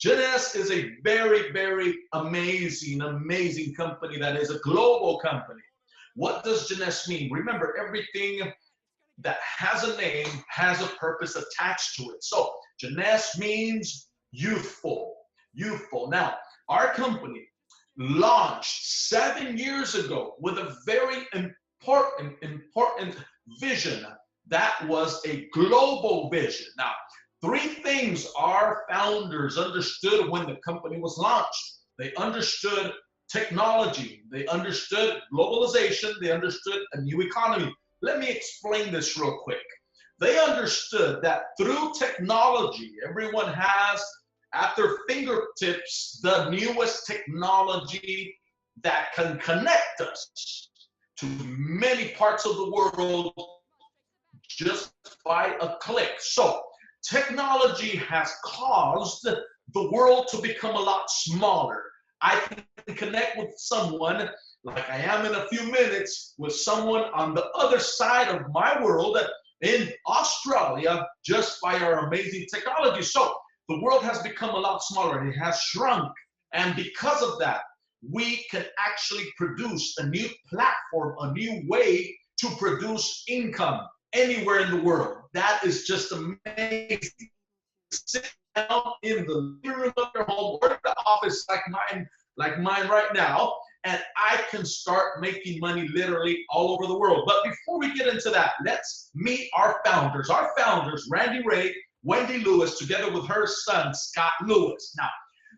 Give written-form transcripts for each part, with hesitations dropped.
Jeunesse is a very, very amazing company that is a global company. What does Jeunesse mean? Remember, everything that has a name has a purpose attached to it. So Jeunesse means youthful, youthful. Now, our company launched 7 years ago with a very important vision. That was a global vision. Now, three things our founders understood when the company was launched. They understood technology, they understood globalization, they understood a new economy. Let me explain this real quick. They understood that through technology, everyone has at their fingertips the newest technology that can connect us to many parts of the world just by a click. So technology has caused the world to become a lot smaller. I can connect with someone like I am in a few minutes with someone on the other side of my world in Australia just by our amazing technology. So the world has become a lot smaller. It has shrunk. And because of that, we can actually produce a new platform, a new way to produce income anywhere in the world. That is just amazing. Sit down in the living room of your home or the office like mine right now, and I can start making money literally all over the world. But before we get into that, let's meet our founders. Our founders, Randy Ray, Wendy Lewis, together with her son, Scott Lewis. Now,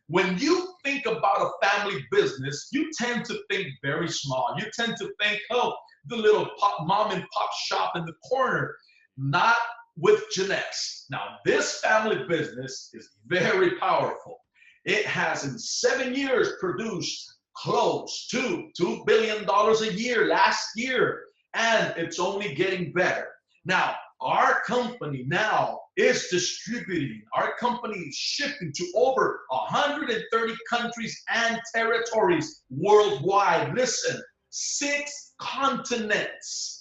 when you think about a family business, you tend to think very small. You tend to think, oh, the little mom and pop shop in the corner. Not with Jeunesse. Now, this family business is very powerful. It has in 7 years produced close to $2 billion a year last year, and it's only getting better. Now, our company now is distributing. Our company is shipping to over 130 countries and territories worldwide. Listen, 6 continents.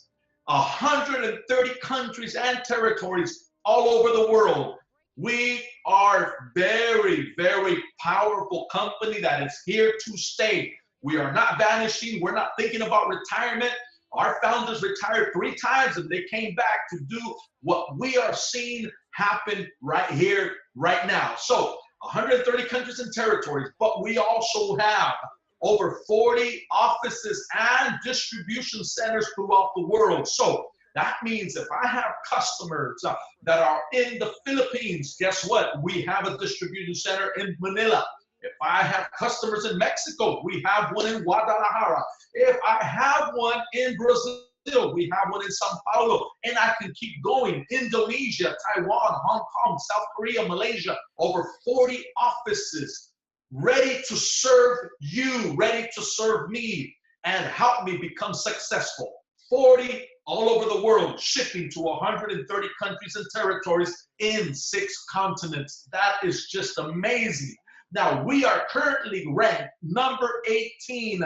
130 countries and territories all over the world. We are very, very powerful company that is here to stay. We are not vanishing. We're not thinking about retirement. Our founders retired 3 times and they came back to do what we are seeing happen right here, right now. So 130 countries and territories, but we also have over 40 offices and distribution centers throughout the world. So that means if I have customers that are in the Philippines, guess what? We have a distribution center in Manila. If I have customers in Mexico, we have one in Guadalajara. If I have one in Brazil, we have one in Sao Paulo, and I can keep going. Indonesia, Taiwan, Hong Kong, South Korea, Malaysia, over 40 offices ready to serve you, ready to serve me, and help me become successful. 40 all over the world, shipping to 130 countries and territories in 6 continents. That is just amazing. Now, we are currently ranked number 18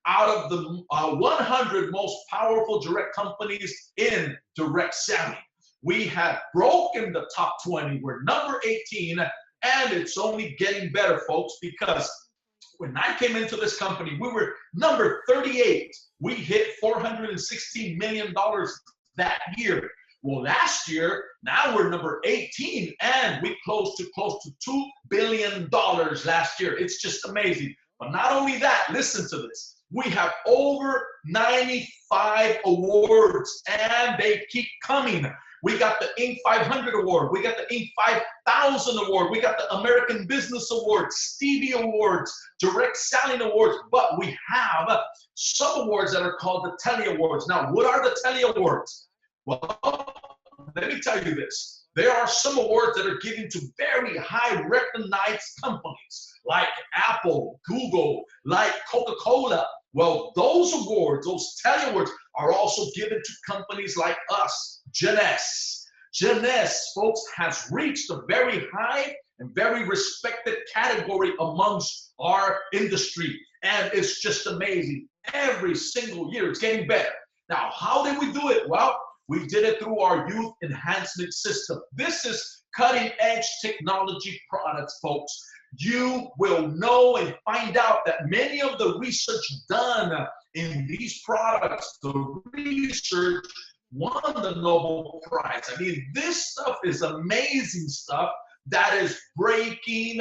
out of the 100 most powerful direct companies in direct selling. We have broken the top 20. We're number 18. And it's only getting better, folks, because when I came into this company, we were number 38. We hit $416 million that year. Well, last year, now we're number 18, and we close to $2 billion last year. It's just amazing. But not only that, listen to this. We have over 95 awards, and they keep coming. We got the Inc. 500 Award. We got the Inc. 5000 Award. We got the American Business Award, Stevie Awards, Direct Selling Awards. But we have some awards that are called the Telly Awards. Now, what are the Telly Awards? Well, let me tell you this. There are some awards that are given to very high recognized companies like Apple, Google, like Coca-Cola. Well, those awards, those Telly Awards, are also given to companies like us, Jeunesse. Jeunesse, folks, has reached a very high and very respected category amongst our industry. And it's just amazing. Every single year, it's getting better. Now, how did we do it? Well, we did it through our youth enhancement system. This is cutting edge technology products, folks, you will know and find out that many of the research done in these products, the research won the Nobel Prize. I mean, this stuff is amazing stuff that is breaking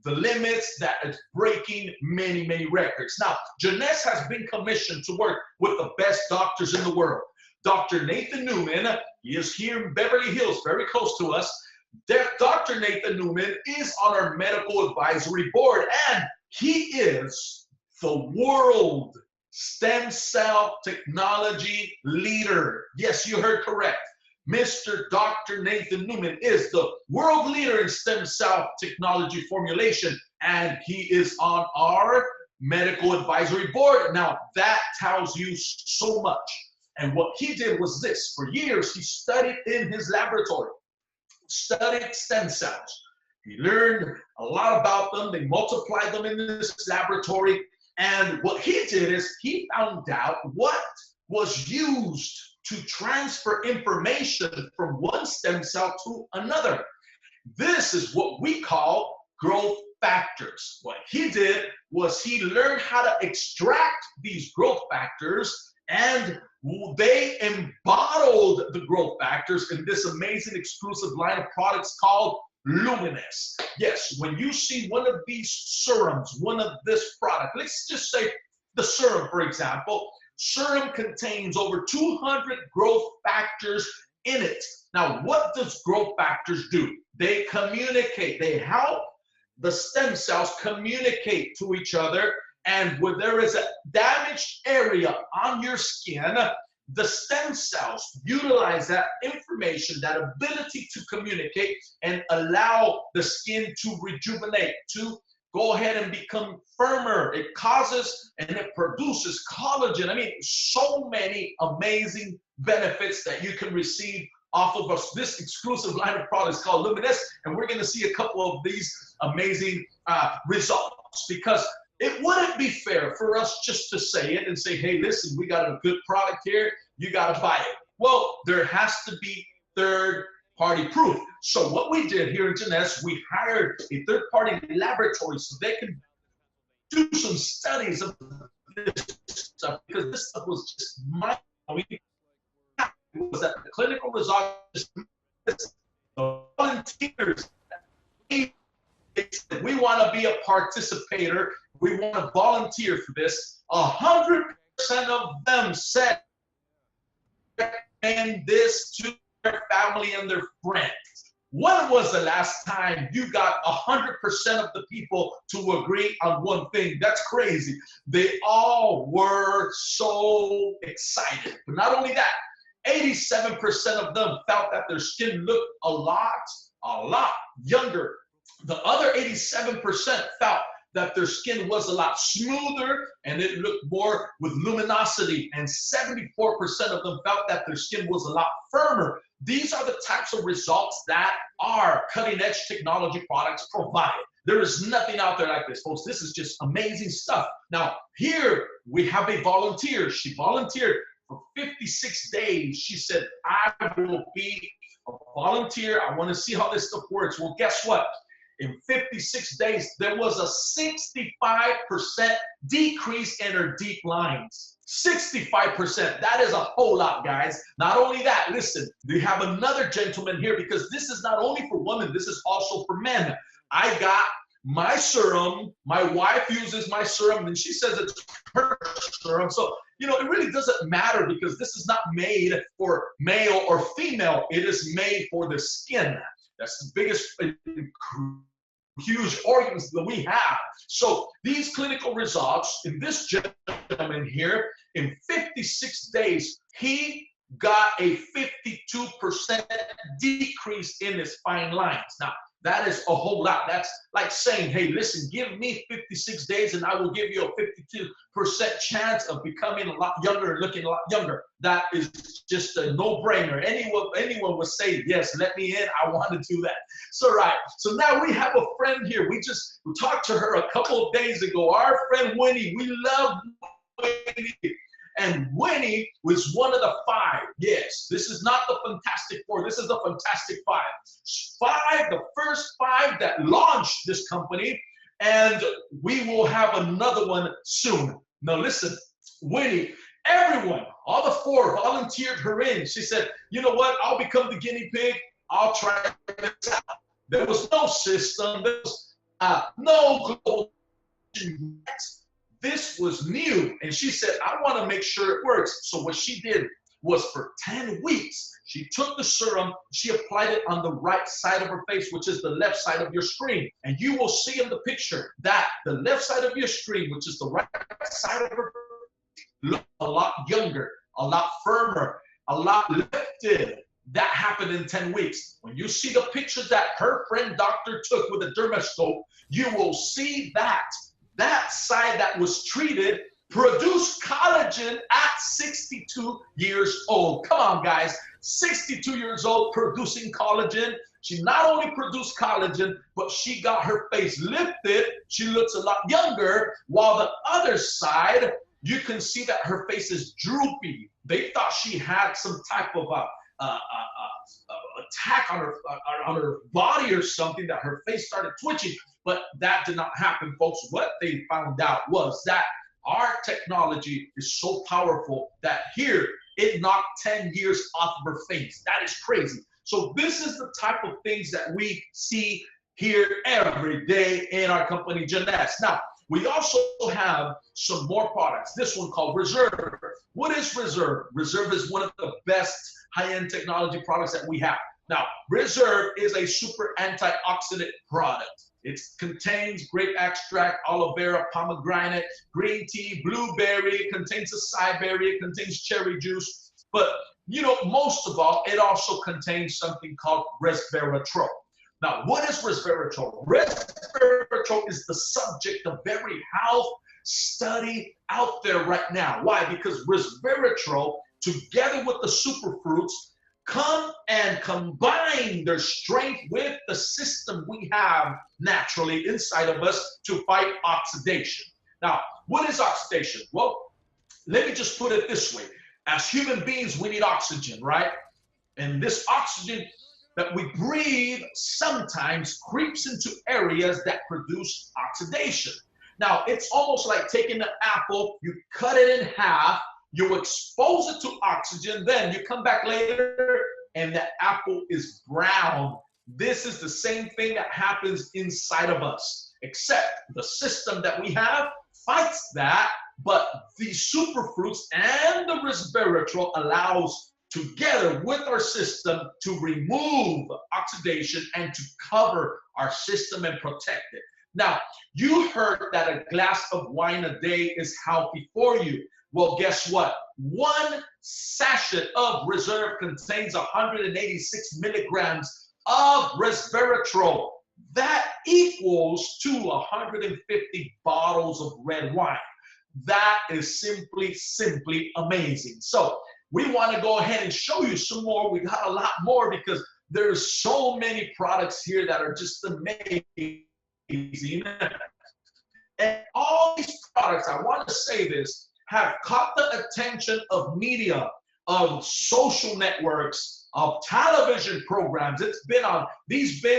the limits, that is breaking many, many records. Now, Jeunesse has been commissioned to work with the best doctors in the world. Dr. Nathan Newman, he is here in Beverly Hills, very close to us. Dr. Nathan Newman is on our medical advisory board, and he is the world stem cell technology leader. Yes, you heard correct. Mr. Dr. Nathan Newman is the world leader in stem cell technology formulation, and he is on our medical advisory board. Now, that tells you so much. And what he did was this. For years, he studied in his laboratory, studied stem cells. He learned a lot about them. They multiplied them in this laboratory. And what he did is he found out what was used to transfer information from one stem cell to another. This is what we call growth factors. What he did was he learned how to extract these growth factors, and they embottled the growth factors in this amazing exclusive line of products called Luminous. Yes, when you see one of these serums, one of this product, let's just say the serum, for example, serum contains over 200 growth factors in it. Now, what does growth factors do? They communicate. They help the stem cells communicate to each other. And when there is a damaged area on your skin, the stem cells utilize that information, that ability to communicate and allow the skin to rejuvenate, to go ahead and become firmer. It causes and it produces collagen. I mean, so many amazing benefits that you can receive off of us. This exclusive line of products called Luminous, and we're going to see a couple of these amazing results, because it wouldn't be fair for us just to say it and say, hey, listen, we got a good product here, you got to buy it. Well, there has to be third-party proof. So what we did here in Jeunesse, we hired a third-party laboratory so they can do some studies of this stuff, because this stuff was just mind-blowing. It was that the clinical results, the volunteers, we want to be a participator. We want to volunteer for this. 100% of them said recommend this to their family and their friends. When was the last time you got 100% of the people to agree on one thing? That's crazy. They all were so excited. But not only that, 87% of them felt that their skin looked a lot younger. The other 87% felt that their skin was a lot smoother and it looked more with luminosity, and 74% of them felt that their skin was a lot firmer. These are the types of results that our cutting-edge technology products provide. There is nothing out there like this, folks. This is just amazing stuff. Now, here we have a volunteer. She volunteered for 56 days. She said, I will be a volunteer. I want to see how this stuff works. Well, guess what? In 56 days, there was a 65% decrease in her deep lines. 65%. That is a whole lot, guys. Not only that, listen, we have another gentleman here, because this is not only for women, this is also for men. I got my serum. My wife uses my serum, and she says it's her serum. So, you know, it really doesn't matter, because this is not made for male or female. It is made for the skin. That's the biggest, huge organs that we have. So these clinical results in this gentleman here, in 56 days, he got a 52% decrease in his fine lines. Now, that is a whole lot. That's like saying, hey, listen, give me 56 days and I will give you a 52% chance of becoming a lot younger and looking a lot younger. That is just a no-brainer. Anyone would say, yes, let me in. I want to do that. So, right. So now we have a friend here. We talked to her a couple of days ago. Our friend Winnie. We love Winnie. And Winnie was one of the 5. Yes, this is not the Fantastic Four. This is the Fantastic 5. 5, the first 5 that launched this company. And we will have another one soon. Now listen, Winnie, everyone, all the 4 volunteered her in. She said, you know what? I'll become the guinea pig. I'll try this out. There was no system. There was no global. This was new. And she said, I want to make sure it works. So what she did was for 10 weeks, she took the serum, she applied it on the right side of her face, which is the left side of your screen. And you will see in the picture that the left side of your screen, which is the right side of her face, looked a lot younger, a lot firmer, a lot lifted. That happened in 10 weeks. When you see the pictures that her friend doctor took with a dermoscope, you will see that that side that was treated produced collagen at 62 years old. Come on, guys. 62 years old producing collagen. She not only produced collagen, but she got her face lifted. She looks a lot younger, while the other side, you can see that her face is droopy. They thought she had some type of attack on her body or something, that her face started twitching, but that did not happen, folks. What they found out was that our technology is so powerful that here it knocked 10 years off of her face. That is crazy. So this is the type of things that we see here every day in our company, Jeunesse. Now, we also have some more products. This one called Reserve. What is Reserve? Reserve is one of the best high-end technology products that we have. Now, Reserve is a super antioxidant product. It contains grape extract, aloe vera, pomegranate, green tea, blueberry, it contains acai berry, it contains cherry juice. But, you know, most of all, it also contains something called resveratrol. Now, what is resveratrol? Resveratrol is the subject of every health study out there right now. Why? Because resveratrol, together with the superfruits, come and combine their strength with the system we have naturally inside of us to fight oxidation. Now, what is oxidation? Well, let me just put it this way. As human beings, we need oxygen, right? And this oxygen that we breathe sometimes creeps into areas that produce oxidation. Now, it's almost like taking an apple, you cut it in half, you expose it to oxygen, then you come back later and the apple is brown. This is the same thing that happens inside of us, except the system that we have fights that, but the superfruits and the resveratrol allows, together with our system, to remove oxidation and to cover our system and protect it. Now, you heard that a glass of wine a day is healthy for you. Well, guess what? One sachet of Reserve contains 186 milligrams of resveratrol. That equals to 150 bottles of red wine. That is simply amazing. So we want to go ahead and show you some more. We got a lot more because there's so many products here that are just amazing. And all these products, I want to say this, have caught the attention of media, of social networks, of television programs. It's been on,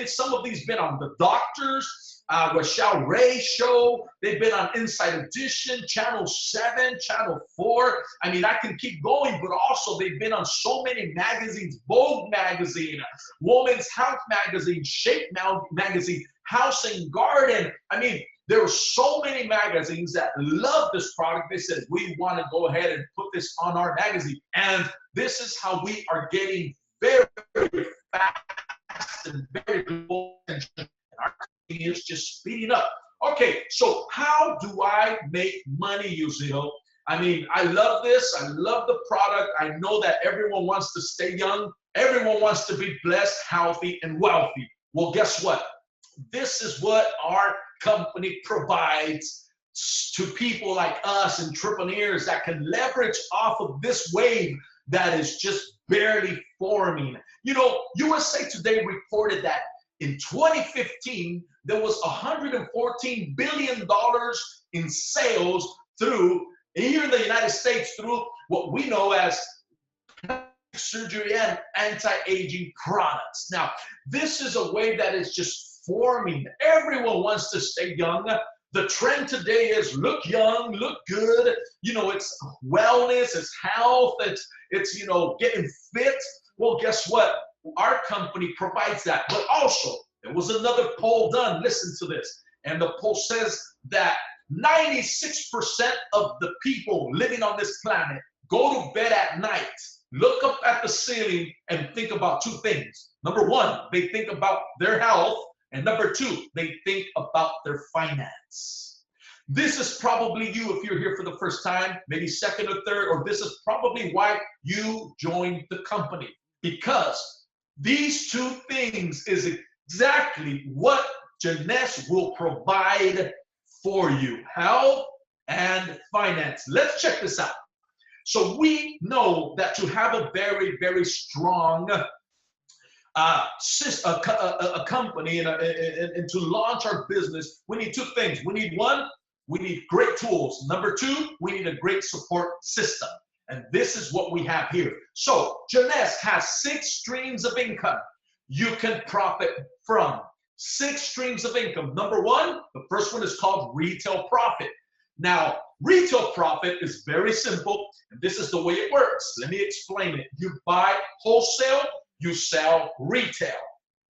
some of these been on The Doctors, Rochelle Ray Show. They've been on Inside Edition, Channel 7, Channel 4. I mean, I can keep going, but also they've been on so many magazines, Vogue magazine, Woman's Health magazine, Shape magazine, House and Garden. I mean, there were so many magazines that love this product. They said, we want to go ahead and put this on our magazine. And this is how we are getting very, very fast and very global attention. And our company is just speeding up. Okay, so how do I make money, Yuzito? I mean, I love this. I love the product. I know that everyone wants to stay young. Everyone wants to be blessed, healthy, and wealthy. Well, guess what? This is what our company provides to people like us, entrepreneurs that can leverage off of this wave that is just barely forming. You know, USA Today reported that in 2015, there was $114 billion in sales through here in the United States through what we know as surgery and anti-aging products. Now, this is a way that is just forming. Everyone wants to stay young. The trend today is look young, look good. You know, it's wellness, it's health, it's you know, getting fit. Well, guess what? Our company provides that. But also, there was another poll done. Listen to this. And the poll says that 96% of the people living on this planet go to bed at night, look up at the ceiling, and think about two things. Number one, they think about their health. And number two, they think about their finance. This is probably you if you're here for the first time, maybe second or third, or this is probably why you joined the company. Because these two things is exactly what Jeunesse will provide for you, health and finance. Let's check this out. So we know that to have a very, very strong a company and to launch our business, we need two things. We need one, we need great tools. Number two, we need a great support system. And this is what we have here. So Jeunesse has 6 streams of income you can profit from. 6 streams of income. Number one, the first one is called retail profit. Now, retail profit is very simple, and this is the way it works. Let me explain it. You buy wholesale, you sell retail.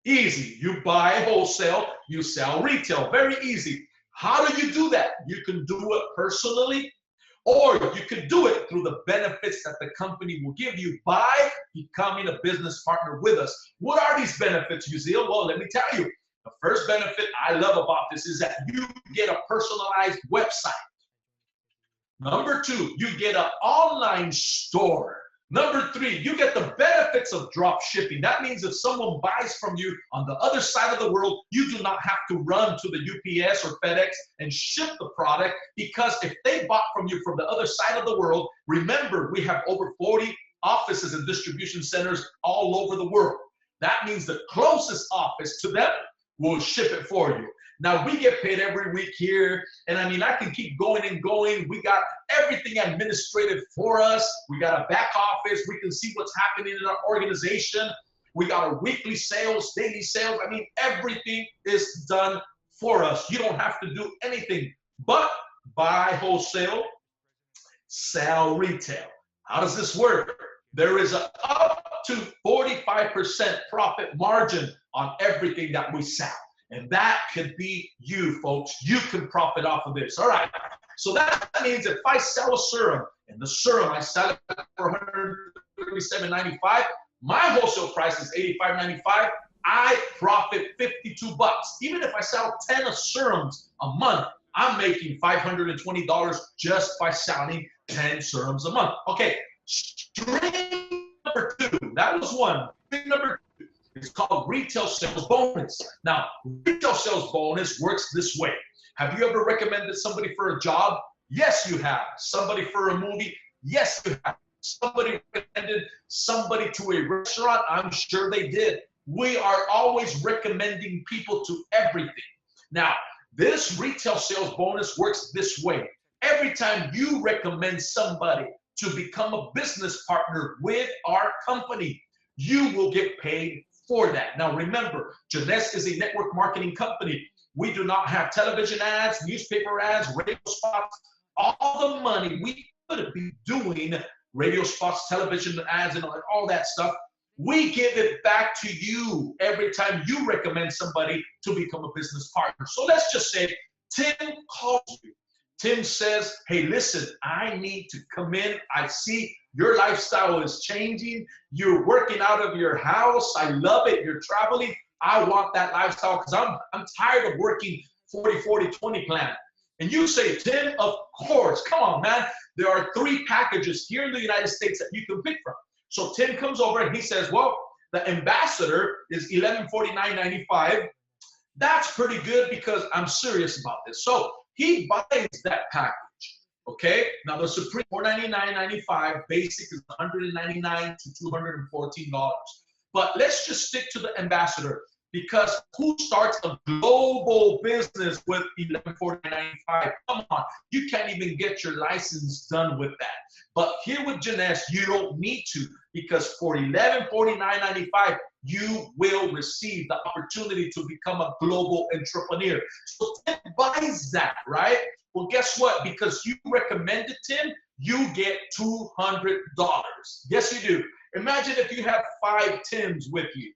Easy. You buy wholesale, you sell retail. Very easy. How do you do that? You can do it personally, or you can do it through the benefits that the company will give you by becoming a business partner with us. What are these benefits, Uzziel? Well, let me tell you. The first benefit I love about this is that you get a personalized website. Number 2, you get an online store. Number 3, you get the benefits of drop shipping. That means if someone buys from you on the other side of the world, you do not have to run to the UPS or FedEx and ship the product, because if they bought from you from the other side of the world, remember, we have over 40 offices and distribution centers all over the world. That means the closest office to them will ship it for you. Now, we get paid every week here, and I mean, I can keep going and going. We got everything administrated for us. We got a back office. We can see what's happening in our organization. We got our weekly sales, daily sales. I mean, everything is done for us. You don't have to do anything but buy wholesale, sell retail. How does this work? There is a up to 45% profit margin on everything that we sell. And that could be you, folks. You can profit off of this. All right. So that means if I sell a serum, and the serum I sell it for $137.95, my wholesale price is $85.95. I profit $52. Even if I sell 10 of serums a month, I'm making $520 just by selling 10 serums a month. Okay. Stream number 2. That was one. Stream number 2. It's called retail sales bonus. Now, retail sales bonus works this way. Have you ever recommended somebody for a job? Yes, you have. Somebody for a movie? Yes, you have. Somebody recommended somebody to a restaurant? I'm sure they did. We are always recommending people to everything. Now, this retail sales bonus works this way. Every time you recommend somebody to become a business partner with our company, you will get paid for that. Now remember, Jeunesse is a network marketing company. We do not have television ads, newspaper ads, radio spots. All the money we could be doing, radio spots, television ads, and all that stuff, we give it back to you every time you recommend somebody to become a business partner. So let's just say Tim calls you. Tim says, hey, listen, I need to come in. I see your lifestyle is changing. You're working out of your house. I love it. You're traveling. I want that lifestyle because I'm tired of working 40-40-20 plan. And you say, Tim, of course. Come on, man. There are 3 packages here in the United States that you can pick from. So Tim comes over and he says, well, the ambassador is $1149.95. That's pretty good because I'm serious about this. So he buys that package. Okay, now the Supreme $499.95, basic is $199 to $214. But let's just stick to the ambassador Because who starts a global business with $1149.95? Come on, you can't even get your license done with that. But here with Jeunesse, you don't need to, because for $1149.95, you will receive the opportunity to become a global entrepreneur. So Tim buys that, right? Well, guess what? Because you recommended Tim, you get $200. Yes, you do. Imagine if you have 5 Tims with you.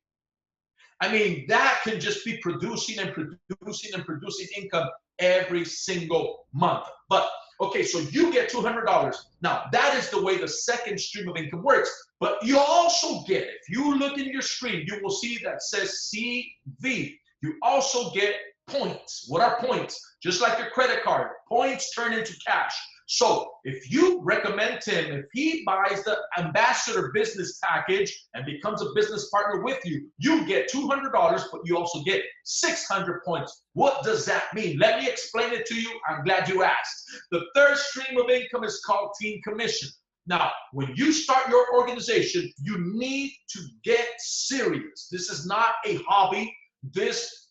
I mean, that can just be producing and producing and producing income every single month. But okay, so you get $200. Now, that is the way the second stream of income works. But you also get, if you look in your screen, you will see that says CV. You also get points. What are points? Just like your credit card, points turn into cash. So if you recommend Tim, if he buys the ambassador business package and becomes a business partner with you, you get $200, but you also get 600 points. What does that mean? Let me explain it to you. I'm glad you asked. The third stream of income is called team commission. Now, when you start your organization, you need to get serious. This is not a hobby.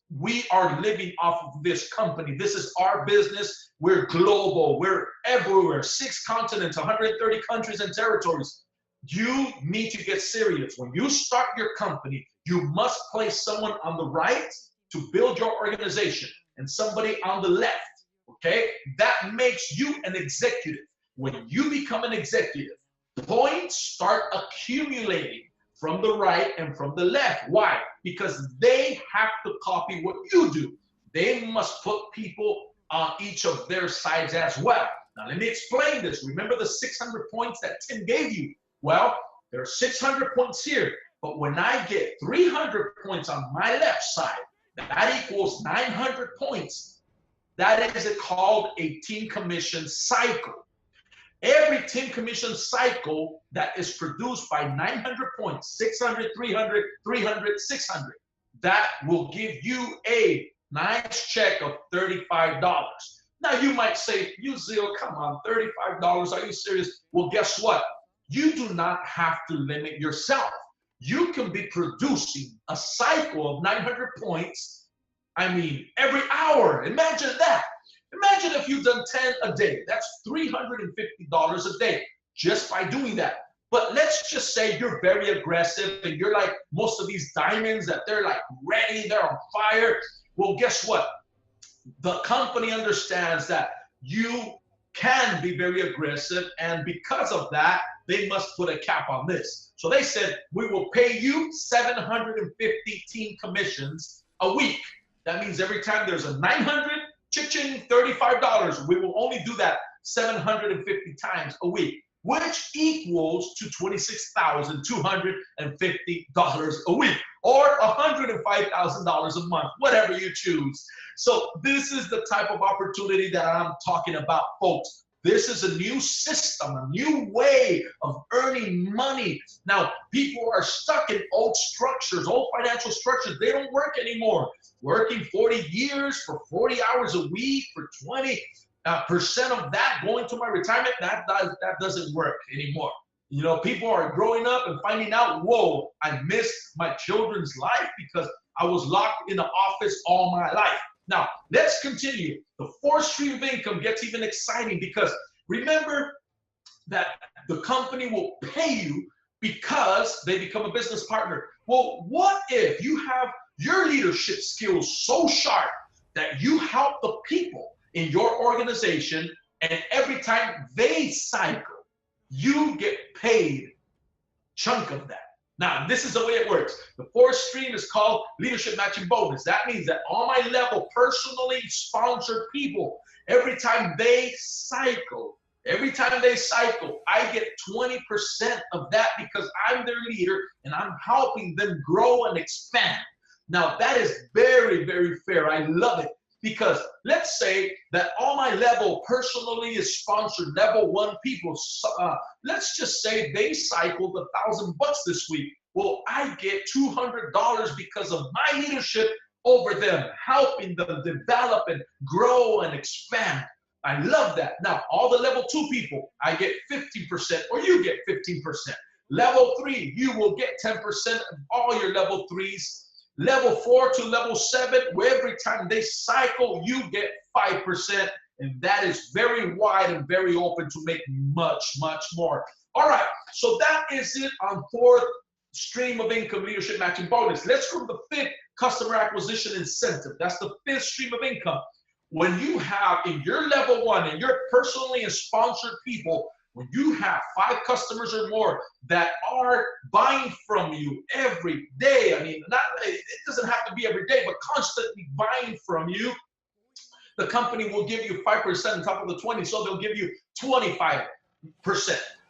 We are living off of this company. This is our business. We're global. We're everywhere. 6 continents, 130 countries and territories. You need to get serious. When you start your company, you must place someone on the right to build your organization and somebody on the left. Okay? That makes you an executive. When you become an executive, points start accumulating from the right and from the left. Why? Because they have to copy what you do. They must put people on each of their sides as well. Now, let me explain this. Remember the 600 points that Tim gave you? Well, there are 600 points here, but when I get 300 points on my left side, that equals 900 points. That is called a team commission cycle. Every team commission cycle that is produced by 900 points, 600, 300, 300, 600, that will give you a nice check of $35. Now you might say, Uzziel, come on, $35, are you serious? Well, guess what? You do not have to limit yourself. You can be producing a cycle of 900 points, I mean, every hour. Imagine that. Imagine if you've done 10 a day. That's $350 a day just by doing that. But let's just say you're very aggressive and you're like most of these diamonds that they're like ready, they're on fire. Well, guess what? The company understands that you can be very aggressive, and because of that, they must put a cap on this. So they said, we will pay you 750 team commissions a week. That means every time there's a 900, cha-ching, $35. We will only do that 750 times a week, which equals to $26,250 a week, or $105,000 a month, whatever you choose. So this is the type of opportunity that I'm talking about, folks. This is a new system, a new way of earning money. Now, people are stuck in old structures, old financial structures. They don't work anymore. Working 40 years for 40 hours a week for 20% of that going to my retirement, that doesn't work anymore. You know, people are growing up and finding out, whoa, I missed my children's life because I was locked in the office all my life. Now, let's continue. The fourth stream of income gets even exciting because remember that the company will pay you because they become a business partner. Well, what if you have your leadership skills so sharp that you help the people in your organization, and every time they cycle, you get paid a chunk of that? Now, this is the way it works. The fourth stream is called leadership matching bonus. That means that on my level, personally sponsored people, every time they cycle, I get 20% of that because I'm their leader and I'm helping them grow and expand. Now, that is very, very fair. I love it. Because let's say that on my level, personally is sponsored level 1 people, let's just say they cycled $1,000 this week. Well, I get $200 because of my leadership over them, helping them develop and grow and expand. I love that. Now, all the level 2 people, I get 15% or you get 15%. Level 3, you will get 10% of all your level 3s. Level 4 to level 7, where every time they cycle, you get 5%. And that is very wide and very open to make much, much more. All right, so that is it on fourth stream of income, leadership matching bonus. Let's go to the fifth, customer acquisition incentive. That's the fifth stream of income. When you have in your level 1 and your personally and sponsored people, when you have 5 customers or more that are buying from you every day, I mean, it doesn't have to be every day, but constantly buying from you, the company will give you 5% on top of the 20, so they'll give you 25%.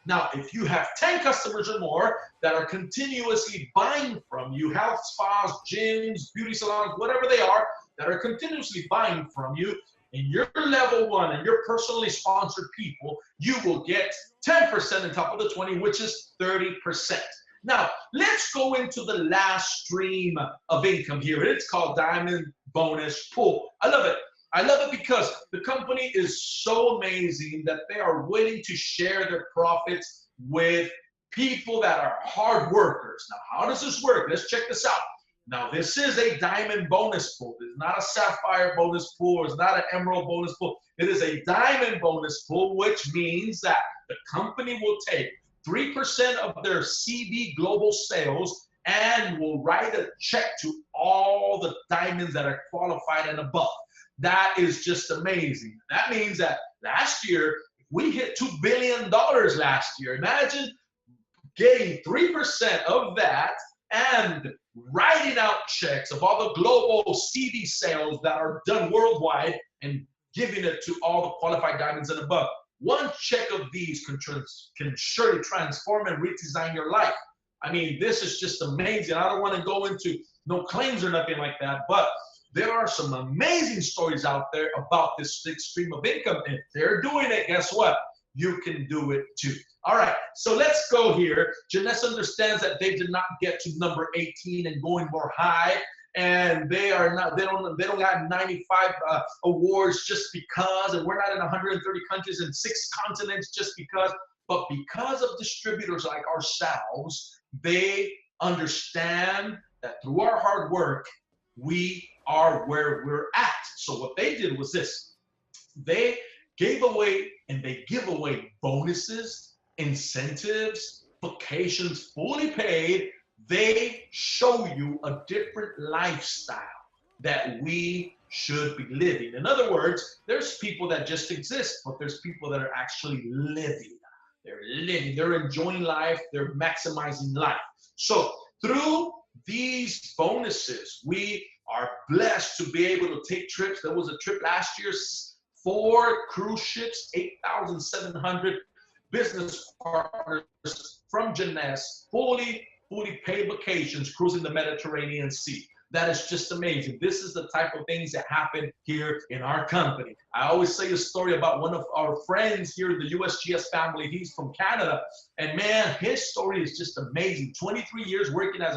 Now, if you have 10 customers or more that are continuously buying from you, health spas, gyms, beauty salons, whatever they are, that are continuously buying from you, in your level 1 and your personally sponsored people, you will get 10% on top of the 20, which is 30%. Now, let's go into the last stream of income here. It's called Diamond Bonus Pool. I love it. I love it because the company is so amazing that they are willing to share their profits with people that are hard workers. Now, how does this work? Let's check this out. Now, this is a diamond bonus pool. It's not a sapphire bonus pool. It's not an emerald bonus pool. It is a diamond bonus pool, which means that the company will take 3% of their CV global sales and will write a check to all the diamonds that are qualified and above. That is just amazing. That means that last year, we hit $2 billion last year. Imagine getting 3% of that and writing out checks of all the global CD sales that are done worldwide and giving it to all the qualified diamonds and above. One check of these can surely transform and redesign your life. I mean, this is just amazing. I don't want to go into no claims or nothing like that, but there are some amazing stories out there about this sixth stream of income. And if they're doing it, guess what? You can do it too. All right, so let's go here. Jeunesse understands that they did not get to number 18 and going more high, and they don't got 95 awards just because, and we're not in 130 countries and 6 continents just because, but because of distributors like ourselves, they understand that through our hard work, we are where we're at. So what they did was this. They gave away and they give away bonuses, incentives, vacations, fully paid. They show you a different lifestyle that we should be living. In other words, there's people that just exist, but there's people that are actually living. They're living, they're enjoying life, they're maximizing life. So through these bonuses, we are blessed to be able to take trips. There was a trip last year, 4 cruise ships, 8,700 business partners from Jeunesse, fully paid vacations cruising the Mediterranean Sea. That is just amazing. This is the type of things that happen here in our company. I always say a story about one of our friends here in the USGS family. He's from Canada, and man, his story is just amazing. 23 years working as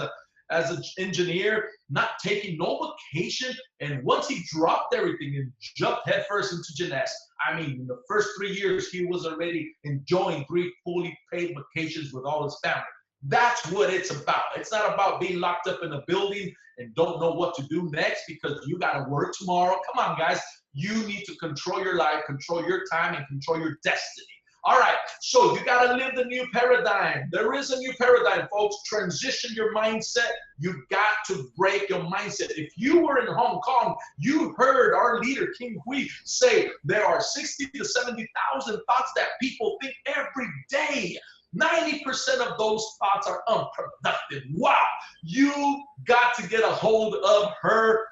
an engineer, not taking no vacation, and once he dropped everything and jumped headfirst into Jeunesse, I mean, in the first 3 years, he was already enjoying 3 fully paid vacations with all his family. That's what it's about. It's not about being locked up in a building and don't know what to do next because you got to work tomorrow. Come on, guys. You need to control your life, control your time, and control your destiny. All right, so you got to live the new paradigm. There is a new paradigm, folks. Transition your mindset. You got to break your mindset. If you were in Hong Kong, you heard our leader, King Hui, say there are 60,000 to 70,000 thoughts that people think every day. 90% of those thoughts are unproductive. Wow, you got to get a hold of her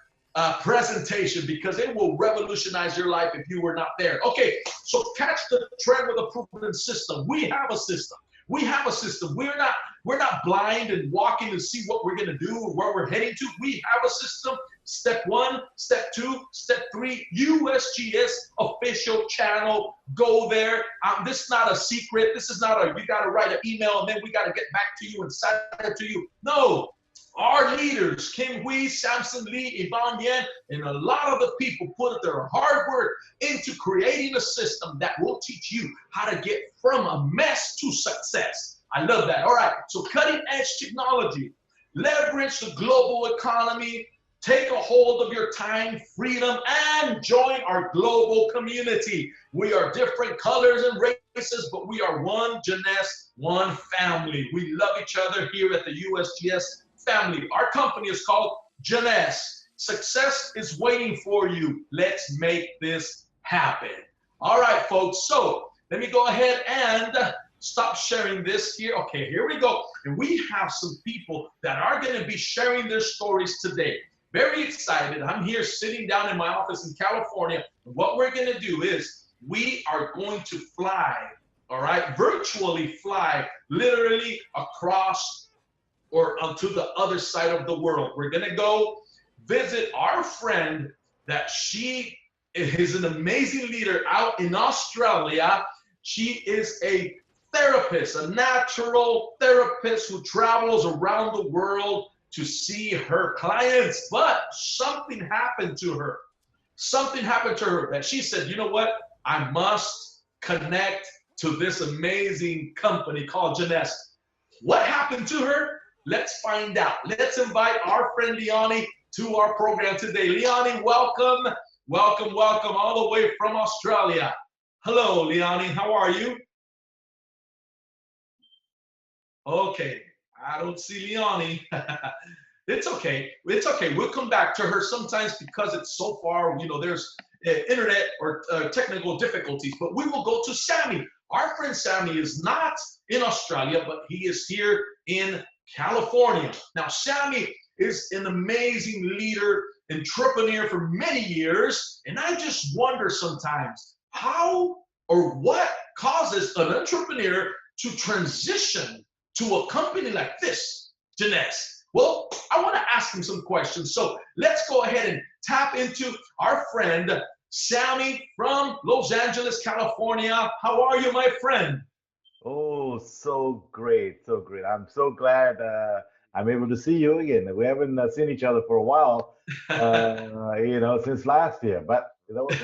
presentation because it will revolutionize your life if you were not there. Okay, so catch the trend with a proven system. We have a system. We have a system. We're not blind and walking to see what we're going to do or where we're heading to. We have a system. Step 1, step 2, step 3, USGS official channel. Go there. This is not a secret. This is not you got to write an email and then we got to get back to you and send it to you. No. Our leaders, Kim Hui, Samson Li, Yvonne Yen, and a lot of the people put their hard work into creating a system that will teach you how to get from a mess to success. I love that. All right, so cutting edge technology. leverage the global economy, take a hold of your time, freedom, and join our global community. We are different colors and races, but we are one Jeunesse, one family. We love each other here at the USGS family. Our company is called Jeunesse. Success is waiting for you. Let's make this happen. All right, folks. So let me go ahead and stop sharing this here. Okay, here we go. And we have some people that are going to be sharing their stories today. Very excited. I'm here sitting down in my office in California. What we're going to do is we are going to fly, all right, virtually fly, literally across or onto the other side of the world. We're going to go visit our friend that she is an amazing leader out in Australia. She is a therapist, a natural therapist who travels around the world to see her clients. But something happened to her. Something happened to her that she said, you know what? I must connect to this amazing company called Jeunesse. What happened to her? Let's find out. Let's invite our friend Leonie to our program today. Leonie, welcome, welcome, welcome all the way from Australia. Hello, Leonie, how are you? Okay, I don't see Leonie. It's okay. It's okay. We'll come back to her sometimes because it's so far, you know, there's internet or technical difficulties. But we will go to Sammy. Our friend Sammy is not in Australia, but he is here in California. Now, Sammy is an amazing leader, entrepreneur for many years. And I just wonder sometimes how or what causes an entrepreneur to transition to a company like this, Jeunesse. Well, I want to ask him some questions. So let's go ahead and tap into our friend, Sammy from Los Angeles, California. How are you, my friend? Oh, so great, so great. I'm so glad I'm able to see you again. We haven't seen each other for a while, since last year. But that was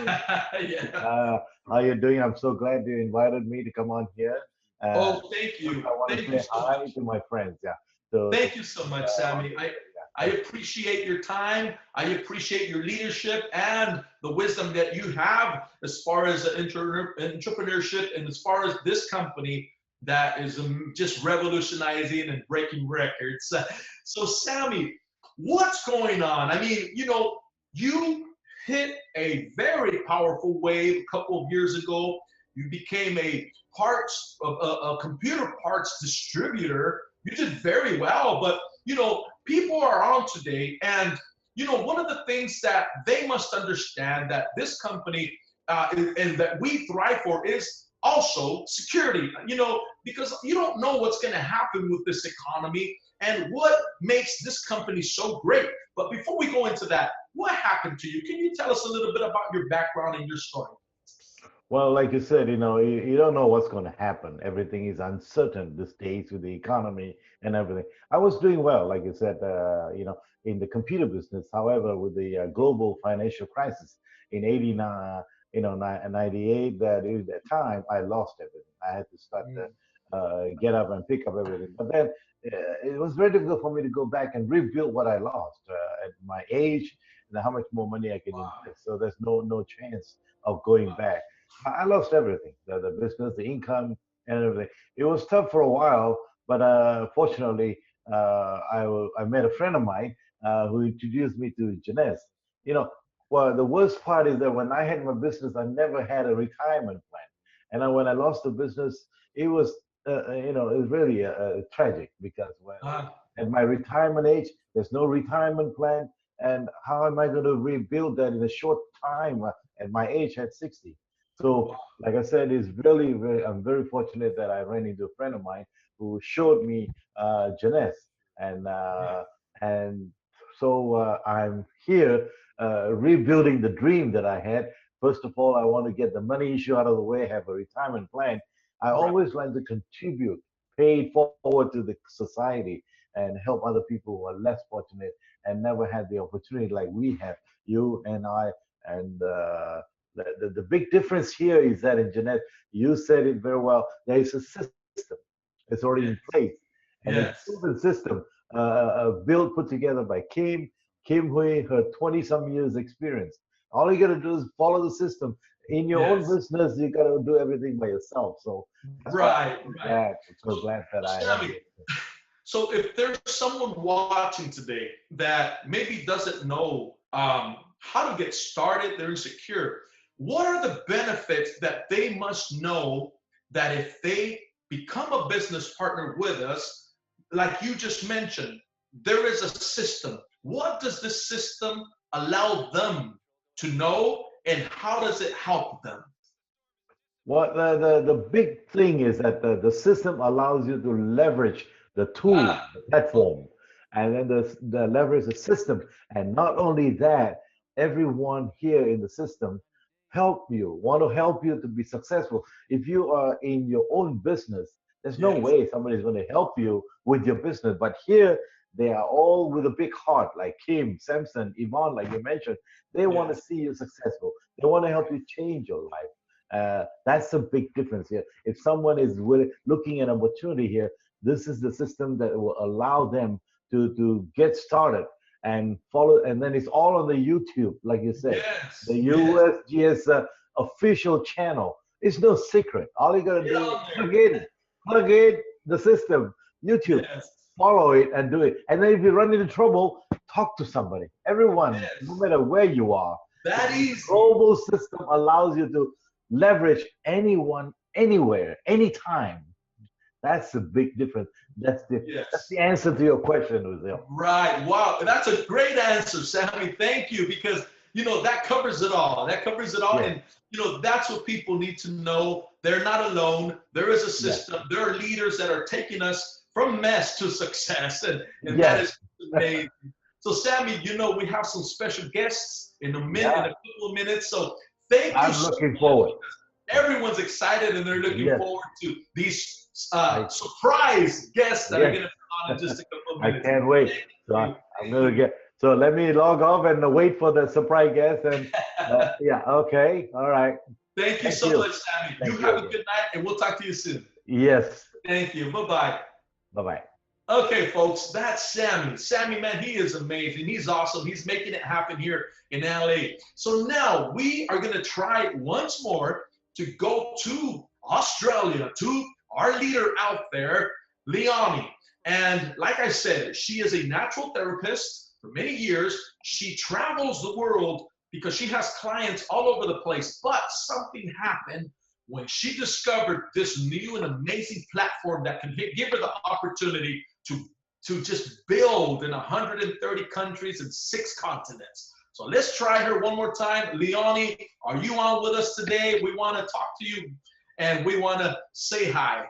Yeah. how you doing? I'm so glad you invited me to come on here. Uh, Oh, thank First, you. I want to Thank you say so hi much. to my friends. Yeah. So Thank you so please, much, on Sammy. this, I yeah, appreciate your time. I appreciate your leadership and the wisdom that you have as far as entrepreneurship and as far as this company that is just revolutionizing and breaking records. So, Sammy, what's going on? I mean, you know, you hit a very powerful wave a couple of years ago. You became a computer parts distributor. You did very well, but you know, people are on today, and you know, one of the things that they must understand that this company and that we thrive for is also security. You know, because you don't know what's going to happen with this economy and what makes this company so great. But before we go into that, what happened to you? Can you tell us a little bit about your background and your story? well, like you said, you don't know what's going to happen. Everything is uncertain these days with the economy and everything. I was doing well, like you said, in the computer business. However, with the global financial crisis in 89, 98, that is that time, I lost everything. I had to start to Mm. get up and pick up everything. But then it was very difficult for me to go back and rebuild what I lost at my age and how much more money I can Wow. invest. So there's no chance of going back. I lost everything, the business, the income, and everything. It was tough for a while, but fortunately, I met a friend of mine who introduced me to Jeunesse. You know, well, the worst part is that when I had my business, I never had a retirement plan. And then when I lost the business, it was, it was really tragic because when Uh, at my retirement age, there's no retirement plan. And how am I going to rebuild that in a short time at my age at 60? So, wow. like I said, it's really, I'm very fortunate that I ran into a friend of mine who showed me Jeunesse, and Yeah. I'm here rebuilding the dream that I had. First of all, I want to get the money issue out of the way, have a retirement plan. I Right. always like to contribute, pay it forward to the society, and help other people who are less fortunate and never had the opportunity like we have, you and I, and the big difference here is that in Jeunesse, you said it very well. There is a system. It's already in Yes. place, and it's a Yes. proven system. put together by Kim Hui, her 20-some years experience. All you got to do is follow the system. In your own Yes. business, you got to do everything by yourself. So that's why Right, right. I'm so glad that I have Sammy, this. so if there's someone watching today that maybe doesn't know how to get started, they're insecure, what are the benefits that they must know that if they become a business partner with us, like you just mentioned, there is a system. What does this system allow them to know, and how does it help them? What the big thing is that the system allows you to leverage the tool, Ah, the platform, and then the leverage the system. And not only that, everyone here in the system want to help you to be successful. If you are in your own business, there's no yes, way somebody's going to help you with your business. But here, they are all with a big heart, like Kim, Samson, Yvonne, like you mentioned. They want to yes, see you successful. They want to help you change your life. That's a big difference here. If someone is really looking at an opportunity here, this is the system that will allow them to get started and follow. And then it's all on the YouTube, like you said, the yes, yes. USGS official channel. It's no secret. All you gotta Get do is on there. plug in the system, YouTube, Yes, follow it and do it. And then if you run into trouble, talk to somebody. Everyone, no yes. matter where you are, That because the easy. global system allows you to leverage anyone, anywhere, anytime. That's the big difference. That's Yes. the answer to your question, Uzil. Right. Wow. That's a great answer, Sammy. Thank you. Because, that covers it all. That covers it all. Yes, And, that's what people need to know. They're not alone. There is a yes, system. There are leaders that are taking us from mess to success. And that yes. is amazing. So, Sammy, we have some special guests in Yeah, a couple of minutes. So, thank you I'm so looking much. forward. Everyone's excited and they're looking Yes, forward to these I surprise guests that are yes. going to come on in just a couple of I minutes. can't wait. Thank So you. I'm Thank gonna you. get. So let me log off and wait for the surprise guest. And yeah, okay, all right. Thank you Thank so you. much, Sammy. You Thank you have a again. good night, and we'll talk to you soon. Yes. Thank you. Bye-bye. Bye bye. Okay, folks, that's Sammy. Sammy, man, he is amazing. He's awesome. He's making it happen here in LA. So now we are going to try once more to go to Australia, to our leader out there, Leonie. And like I said, she is a natural therapist for many years. She travels the world because she has clients all over the place. But something happened when she discovered this new and amazing platform that can give her the opportunity to just build in 130 countries and 6 continents. So let's try her one more time. Leonie, are you on with us today? We want to talk to you and we want to say hi.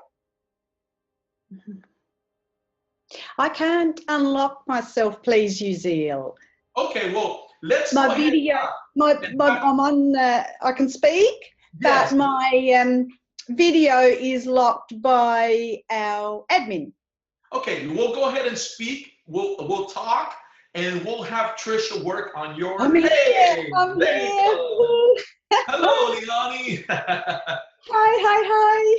I can't unlock myself, please, Uziel. Okay, well, let's go My ahead. video, I'm on, I can speak, Yes. but my video is locked by our admin. Okay, we'll go ahead and speak. We'll talk, and we'll have Trisha work on your. I'm here. I'm there you here. go. Hello, Leonie. Hi.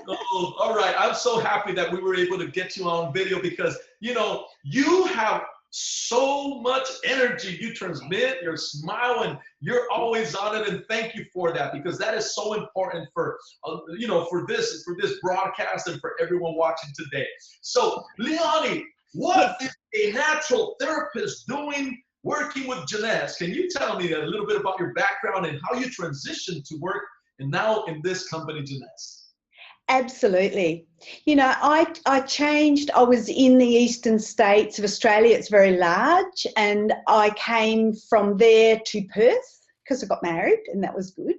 Oh, all right. I'm so happy that we were able to get you on video because you have so much energy you transmit, your smile, and you're always on it. And thank you for that because that is so important for for this broadcast and for everyone watching today. So, Leonie, what is a natural therapist doing working with Jeunesse? Can you tell me a little bit about your background and how you transitioned to work and now in this company, Jeunesse? Absolutely. I changed. I was in the eastern states of Australia. It's very large. And I came from there to Perth because I got married and that was good.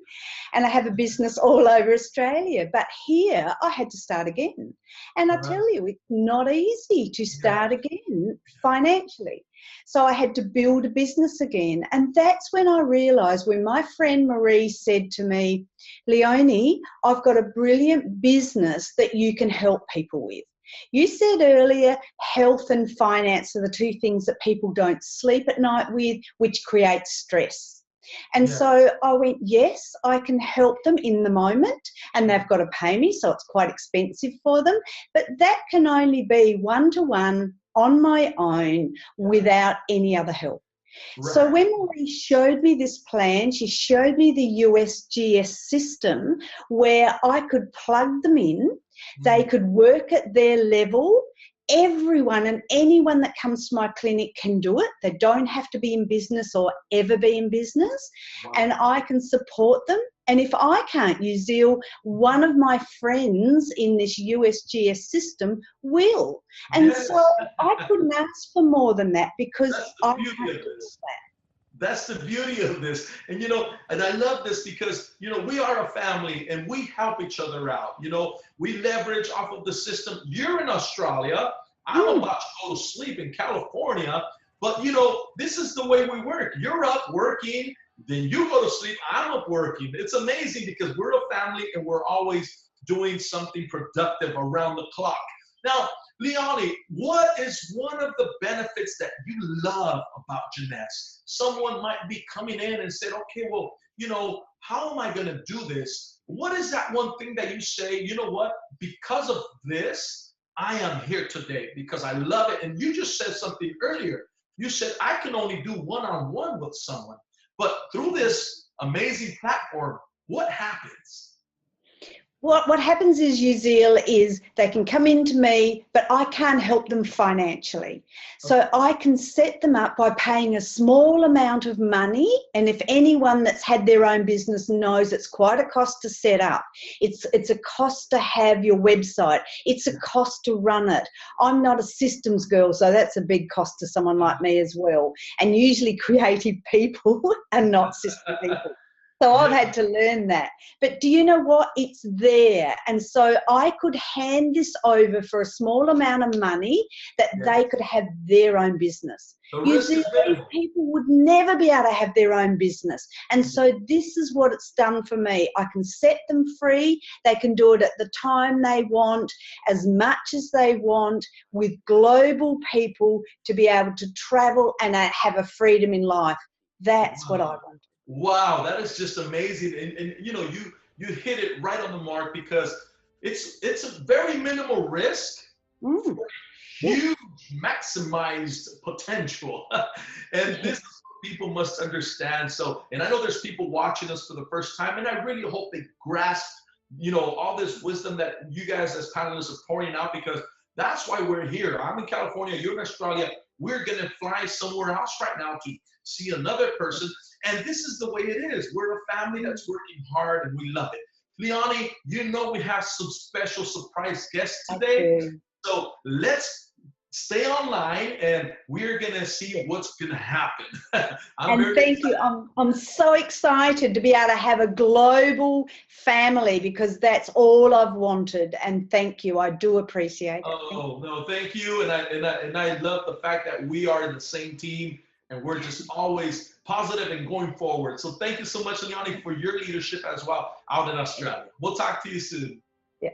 And I have a business all over Australia. But here I had to start again. And I tell you, it's not easy to start again financially. So I had to build a business again. And that's when I realised, when my friend Marie said to me, Leonie, I've got a brilliant business that you can help people with. You said earlier, health and finance are the two things that people don't sleep at night with, which creates stress. And so I went, yes, I can help them in the moment, and they've got to pay me, so it's quite expensive for them. But that can only be one-to-one on my own without any other help. Right. So when Marie showed me this plan, she showed me the USGS system where I could plug them in. They could work at their level. Everyone and anyone that comes to my clinic can do it. They don't have to be in business or ever be in business. Wow. And I can support them. And if I can't use Zeal, one of my friends in this USGS system will. And Yes. so I couldn't ask for more than that because I have beauty to of do this. that. That's the beauty of this. And, you know, and I love this because, you know, we are a family and we help each other out. You know, we leverage off of the system. You're in Australia. I'm about to go to sleep in California. But, you know, this is the way we work. You're up working, then you go to sleep. I'm up working. It's amazing because we're a family and we're always doing something productive around the clock. Now, Leonie, what is one of the benefits that you love about Jeunesse? Someone might be coming in and said, okay, well, you know, how am I going to do this? What is that one thing that you say, you know what, because of this, I am here today because I love it. And you just said something earlier. You said, I can only do one-on-one with someone. But through this amazing platform, what happens? What happens is, Uzziel, is they can come into me, but I can't help them financially. So I can set them up by paying a small amount of money. And if anyone that's had their own business knows it's quite a cost to set up. It's a cost to have your website. It's a cost to run it. I'm not a systems girl, so that's a big cost to someone like me as well. And usually creative people are not system people. So I've had to learn that. But do you know what? It's there. And so I could hand this over for a small amount of money that they could have their own business. Usually these people would never be able to have their own business. And so this is what it's done for me. I can set them free. They can do it at the time they want, as much as they want, with global people to be able to travel and have a freedom in life. That's what I want. Wow, that is just amazing. And you know, you hit it right on the mark because it's a very minimal risk, huge maximized potential. And this is what people must understand. So, and I know there's people watching us for the first time, and I really hope they grasp, you know, all this wisdom that you guys as panelists are pouring out, because that's why we're here. I'm in California, you're in Australia. We're gonna fly somewhere else right now to see another person. And this is the way it is. We're a family that's working hard and we love it. Leonie, you know we have some special surprise guests today. So let's stay online and we're going to see what's going to happen. Thank you. I'm so excited to be able to have a global family because that's all I've wanted. And thank you. I do appreciate it. Oh, no, thank you. And I love the fact that we are in the same team and we're just always positive and going forward. So thank you so much, Leonie, for your leadership as well out in Australia. We'll talk to you soon. Yeah.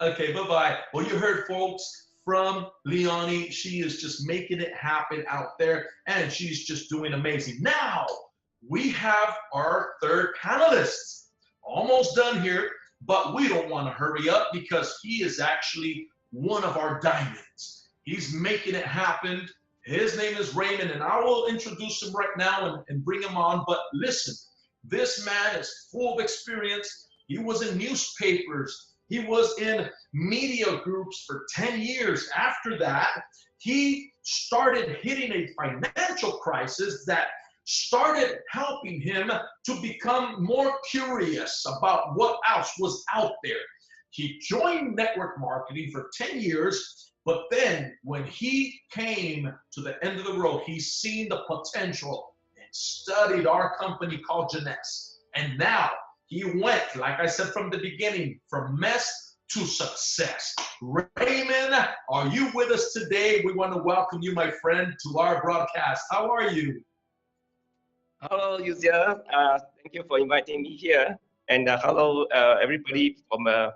Okay, bye-bye. Well, you heard, folks, from Leonie. She is just making it happen out there, and she's just doing amazing. Now, we have our third panelist. Almost done here, but we don't want to hurry up because he is actually one of our diamonds. He's making it happen. His name is Raymond, and I will introduce him right now and bring him on. But listen, this man is full of experience. He was in newspapers. He was in media groups for 10 years. After that, he started hitting a financial crisis that started helping him to become more curious about what else was out there. He joined network marketing for 10 years. But then when he came to the end of the road, he seen the potential and studied our company called Jeunesse. And now he went, like I said from the beginning, from mess to success. Raymond, are you with us today? We want to welcome you, my friend, to our broadcast. How are you? Hello, Uzziel. Thank you for inviting me here. And hello, everybody from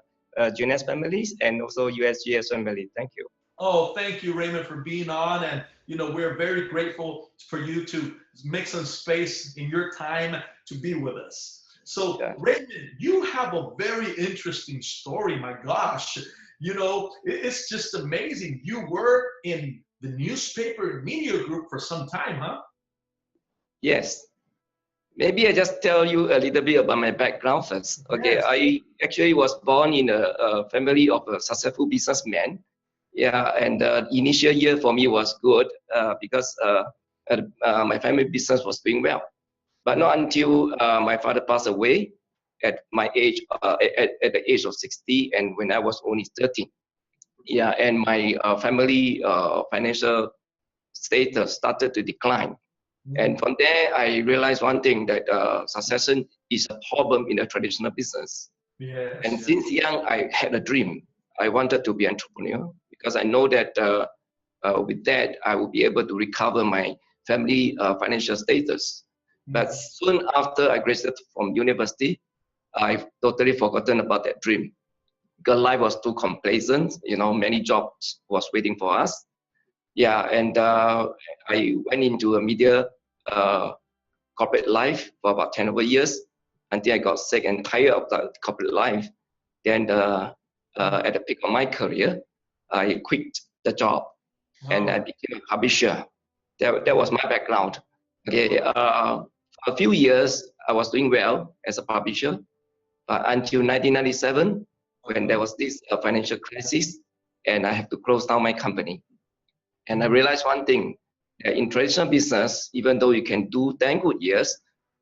Jeunesse families and also USGS family. Thank you. Oh, thank you, Raymond, for being on. And, you know, we're very grateful for you to make some space in your time to be with us. So, Raymond, you have a very interesting story, my gosh. You know, it's just amazing. You were in the newspaper and media group for some time, huh? Yes. Maybe I just tell you a little bit about my background first. Okay, Yes. I actually was born in a family of a successful businessman. Yeah, and the initial year for me was good because my family business was doing well. But not until my father passed away at my age, at the age of 60, and when I was only 13. Yeah, and my family financial status started to decline. And from there, I realized one thing, that succession is a problem in the traditional business. Yes. And Yes. since young, I had a dream. I wanted to be an entrepreneur because I know that with that, I will be able to recover my family financial status. But soon after I graduated from university, I've totally forgotten about that dream because life was too complacent. You know, many jobs was waiting for us. Yeah, and I went into a media corporate life for about 10 over years until I got sick and tired of the corporate life. Then at the peak of my career, I quit the job and I became a publisher. That was my background. Okay, for a few years, I was doing well as a publisher until 1997, when there was this financial crisis and I have to close down my company. And I realized one thing, that in traditional business, even though you can do 10 good years,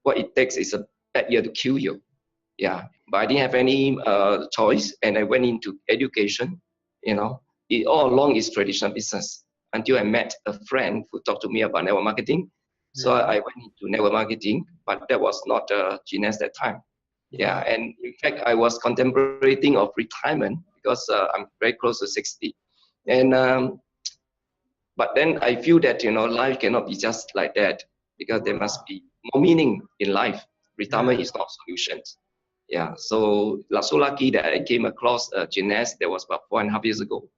what it takes is a bad year to kill you. Yeah, but I didn't have any choice, and I went into education. You know, all along is traditional business until I met a friend who talked to me about network marketing. So I went into network marketing, but that was not Jeunesse that time. Yeah, and in fact, I was contemplating of retirement because I'm very close to 60. And but then I feel that, you know, life cannot be just like that because there must be more meaning in life. Retirement is not a solution. Yeah, so lucky that I came across Jeunesse. That was about 4.5 years ago.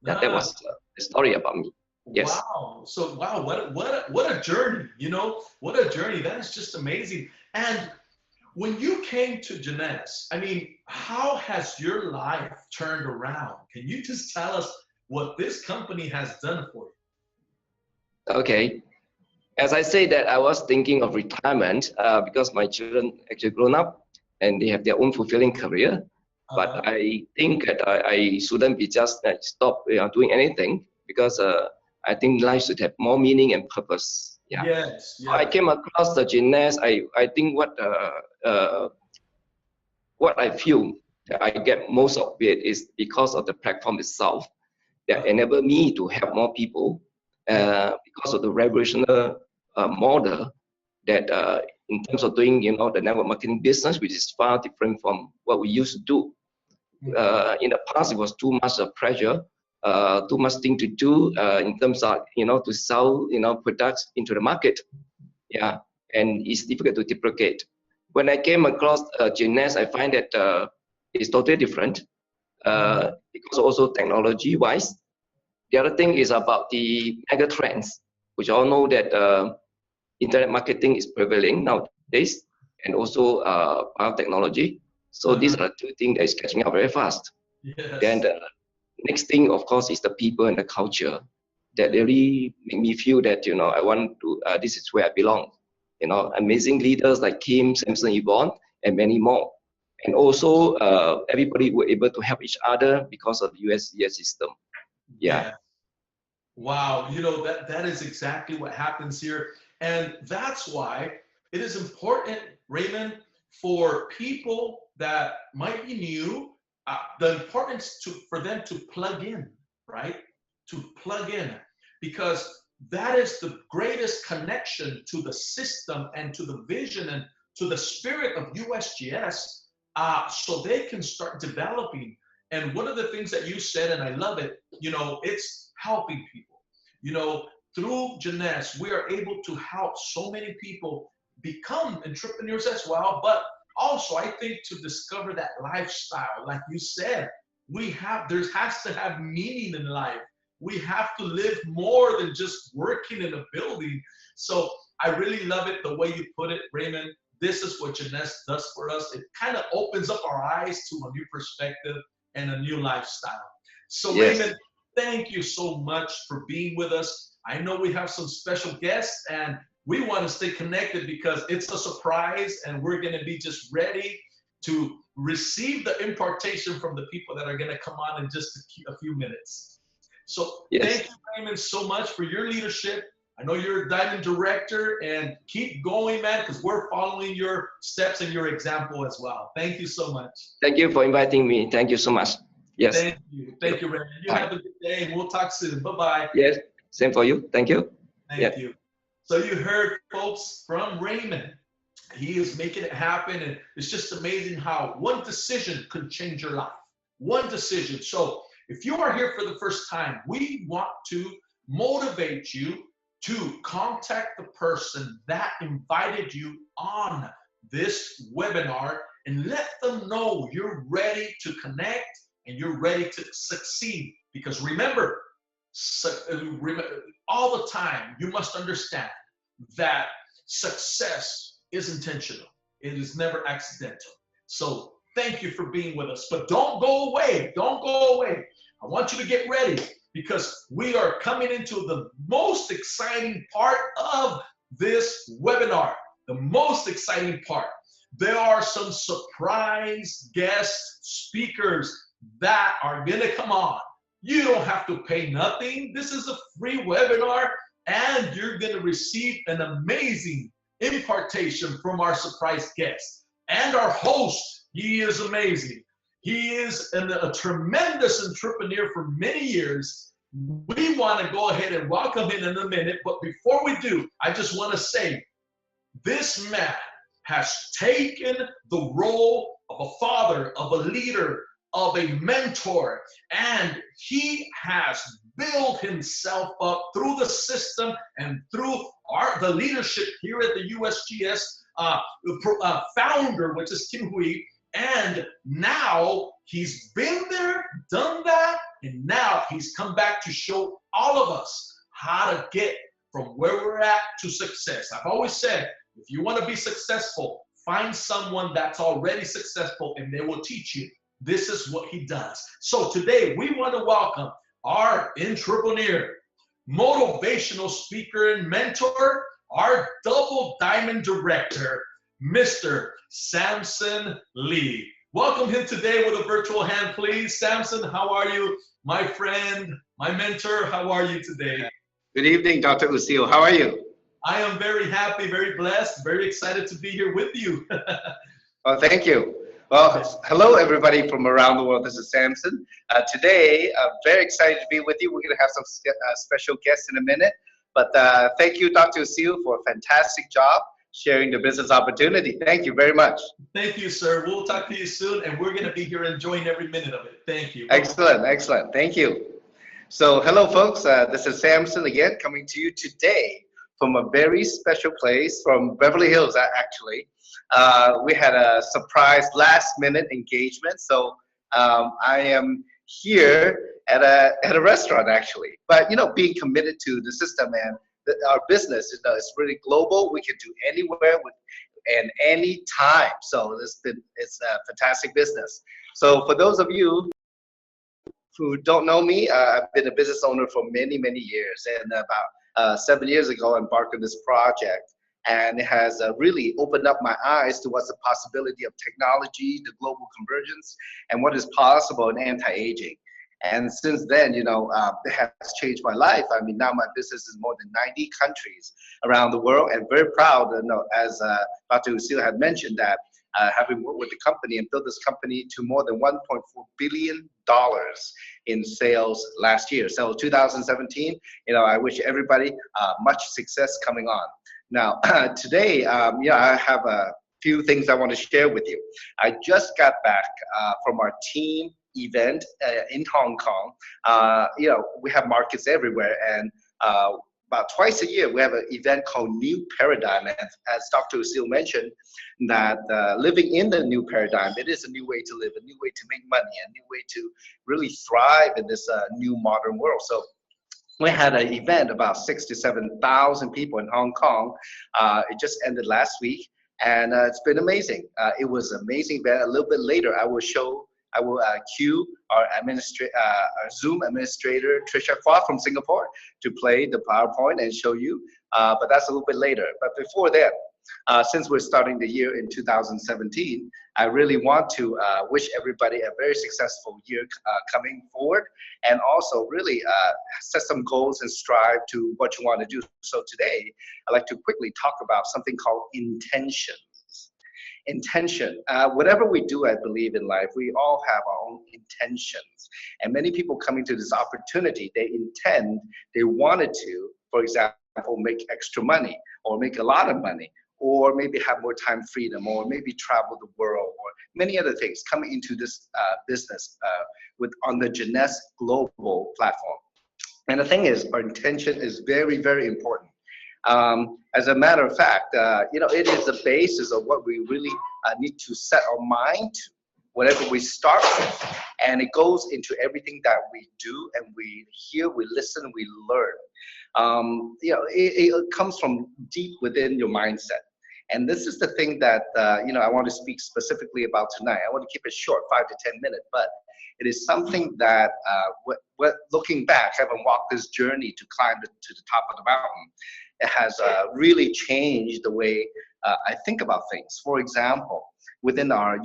Yeah, that was the story about me. Yes. Wow. So wow, what a journey, you know, what a journey. That is just amazing. And when you came to Jeunesse, I mean, how has your life turned around? Can you just tell us what this company has done for you? Okay. As I say that I was thinking of retirement because my children actually grown up and they have their own fulfilling career. But I think that I shouldn't be just stop doing anything because I think life should have more meaning and purpose. Yeah. Yes. So I came across the Jeunesse. I think what I feel that I get most of it is because of the platform itself that enable me to help more people because of the revolutionary model that in terms of doing, you know, the network marketing business, which is far different from what we used to do. In the past, it was too much pressure, too much thing to do in terms of, you know, to sell, you know, products into the market. Yeah, and it's difficult to duplicate. When I came across Jeunesse, I find that it's totally different because also technology-wise. The other thing is about the mega trends, which all know that internet marketing is prevailing nowadays, and also biotechnology. So these are the two things that is catching up very fast. Yes. Then the next thing, of course, is the people and the culture that really make me feel that, you know, I want to, this is where I belong. You know, amazing leaders like Kim, Samson, Yvonne, and many more. And also, everybody were able to help each other because of the USDS system. Yeah. Wow, you know, that is exactly what happens here. And that's why it is important, Raymond, for people that might be new, the importance for them to plug in, right? To plug in, because that is the greatest connection to the system and to the vision and to the spirit of USGS, so they can start developing. And one of the things that you said, and I love it, you know, it's helping people. You know, through Jeunesse, we are able to help so many people become entrepreneurs as well, but also I think to discover that lifestyle. Like you said, there has to have meaning in life. We have to live more than just working in a building. So I really love it the way you put it, Raymond. This is what Jeunesse does for us. It kind of opens up our eyes to a new perspective and a new lifestyle. So Yes. Raymond, thank you so much for being with us. I know we have some special guests and we want to stay connected because it's a surprise and we're going to be just ready to receive the impartation from the people that are going to come on in just a few minutes. So thank you, Raymond, so much for your leadership. I know you're a diamond director, and keep going, man, because we're following your steps and your example as well. Thank you so much. Thank you for inviting me. Thank you so much. Yes. Thank you. Thank you, Raymond. You have a good day, and we'll talk soon. Bye-bye. Yes, same for you. Thank you. Thank you. So you heard, folks, from Raymond. He is making it happen, and it's just amazing how one decision could change your life. One decision. So if you are here for the first time, we want to motivate you to contact the person that invited you on this webinar and let them know you're ready to connect and you're ready to succeed. Because remember, all the time, you must understand that success is intentional. It is never accidental. So thank you for being with us, but don't go away. Don't go away. I want you to get ready because we are coming into the most exciting part of this webinar. The most exciting part. There are some surprise guest speakers that are going to come on. You don't have to pay nothing. This is a free webinar, and you're going to receive an amazing impartation from our surprise guest. And our host, he is amazing. He is a tremendous entrepreneur for many years. We want to go ahead and welcome him in a minute, but before we do, I just want to say, this man has taken the role of a father, of a leader, of a mentor, and he has built himself up through the system and through the leadership here at the USGS founder, which is Kim Hui. And now he's been there, done that, and now he's come back to show all of us how to get from where we're at to success. I've always said, if you want to be successful, find someone that's already successful and they will teach you. This is what he does. So today we want to welcome our entrepreneur, motivational speaker and mentor, our double diamond director, Mr. Samson Li. Welcome him today with a virtual hand, please. Samson, how are you? My friend, my mentor, how are you today? Good evening, Dr. Lucille. How are you? I am very happy, very blessed, very excited to be here with you. Oh, thank you. Well, hello, everybody from around the world. This is Samson. Today, I'm very excited to be with you. We're going to have some special guests in a minute. But thank you, Dr. Lucille, for a fantastic job sharing the business opportunity. Thank you very much. Thank you, sir. We'll talk to you soon, and we're going to be here enjoying every minute of it. Thank you. Excellent, excellent. Thank you. So, hello, folks. This is Samson again, coming to you today from a very special place from Beverly Hills, actually. We had a surprise last-minute engagement, so I am here at a restaurant, actually. But, you know, being committed to the system and our business is really global. We can do anywhere and any time. So it's a fantastic business. So for those of you who don't know me, I've been a business owner for many, many years. And about 7 years ago, I embarked on this project. And it has really opened up my eyes to what's the possibility of technology, the global convergence, and what is possible in anti-aging. And since then, you know, it has changed my life. I mean, now my business is more than 90 countries around the world, and very proud, you know, as Dr. Lucille had mentioned, that having worked with the company and built this company to more than $1.4 billion in sales last year. So 2017, you know, I wish everybody much success coming on. Now, today, yeah, I have a few things I want to share with you. I just got back from our team event in Hong Kong. You know, we have markets everywhere, and about twice a year we have an event called New Paradigm. And as Dr. Lucille mentioned, that living in the new paradigm, it is a new way to live, a new way to make money, a new way to really thrive in this new modern world. So we had an event, about 6,000 to 7,000 people in Hong Kong. It just ended last week, and it's been amazing. It was an amazing event. A little bit later, I will show I will cue our Zoom administrator, Trisha Kwa from Singapore, to play the PowerPoint and show you. But that's a little bit later. But before that, since we're starting the year in 2017, I really want to wish everybody a very successful year coming forward, and also really set some goals and strive to what you want to do. So today, I'd like to quickly talk about something called intention. Intention. Whatever we do, I believe, in life, we all have our own intentions. And many people coming to this opportunity, they wanted to, for example, make extra money, or make a lot of money, or maybe have more time freedom, or maybe travel the world, or many other things coming into this business on the Jeunesse global platform. And the thing is, our intention is very, very important. As a matter of fact, it is the basis of what we really need to set our mind to, whatever we start with. And it goes into everything that we do, and we hear, we listen, we learn. It comes from deep within your mindset. And this is the thing that, I want to speak specifically about tonight. I want to keep it short, 5 to 10 minutes, but it is something that, looking back, having walked this journey to climb to the top of the mountain, it has really changed the way I think about things. For example, within our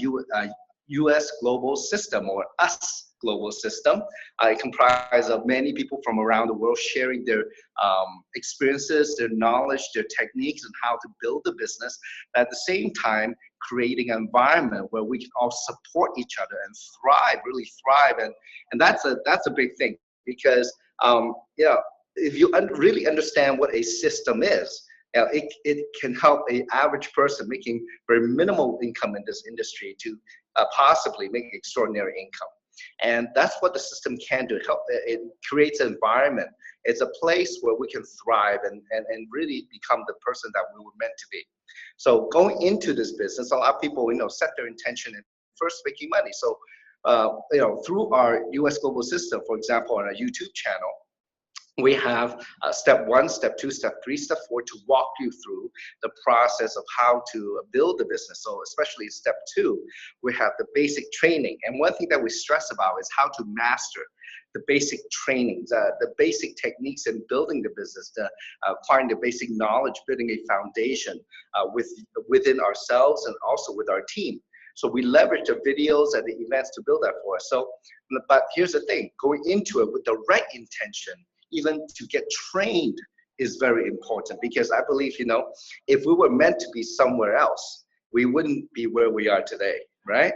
U.S. global system, or US global system, it comprises of many people from around the world sharing their experiences, their knowledge, their techniques, and how to build a business. At the same time, creating an environment where we can all support each other and thrive, really thrive. And that's a big thing, because if you really understand what a system is, it can help an average person making very minimal income in this industry to possibly make extraordinary income. And that's what the system can do. It creates an environment. It's a place where we can thrive and really become the person that we were meant to be. So going into this business, a lot of people, set their intention in first making money. So, through our US global system, for example, on our YouTube channel, we have step 1, step 2, step 3, step 4 to walk you through the process of how to build the business. So especially step 2, we have the basic training. And one thing that we stress about is how to master the basic trainings, the basic techniques in building the business, acquiring the basic knowledge, building a foundation within ourselves and also with our team. So we leverage the videos and the events to build that for us. So, but here's the thing, going into it with the right intention, even to get trained, is very important, because I believe, if we were meant to be somewhere else, we wouldn't be where we are today, right?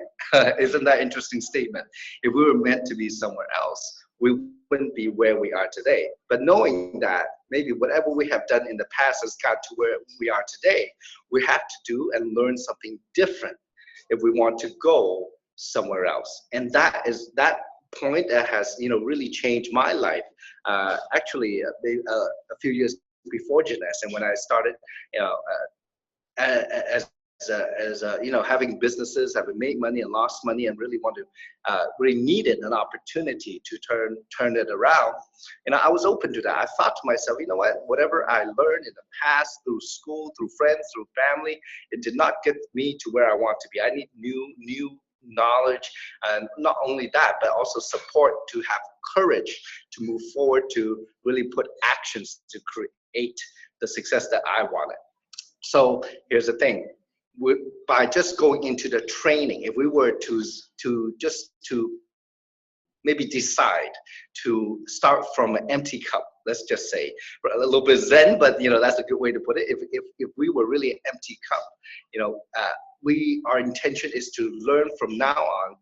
Isn't that an interesting statement? If we were meant to be somewhere else, we wouldn't be where we are today. But knowing that maybe whatever we have done in the past has got to where we are today, we have to do and learn something different if we want to go somewhere else. And that point that has really changed my life. Actually, a few years before Jeunesse, and when I started, as having businesses, having made money and lost money, and really really needed an opportunity to turn it around. I was open to that. I thought to myself, whatever I learned in the past through school, through friends, through family, it did not get me to where I want to be. I need new knowledge, and not only that, but also support to have courage to move forward, to really put actions to create the success that I wanted. So here's the thing, by just going into the training, if we were to maybe decide to start from an empty cup, let's just say, a little bit zen, but that's a good way to put it. If we were really an empty cup, our intention is to learn from now on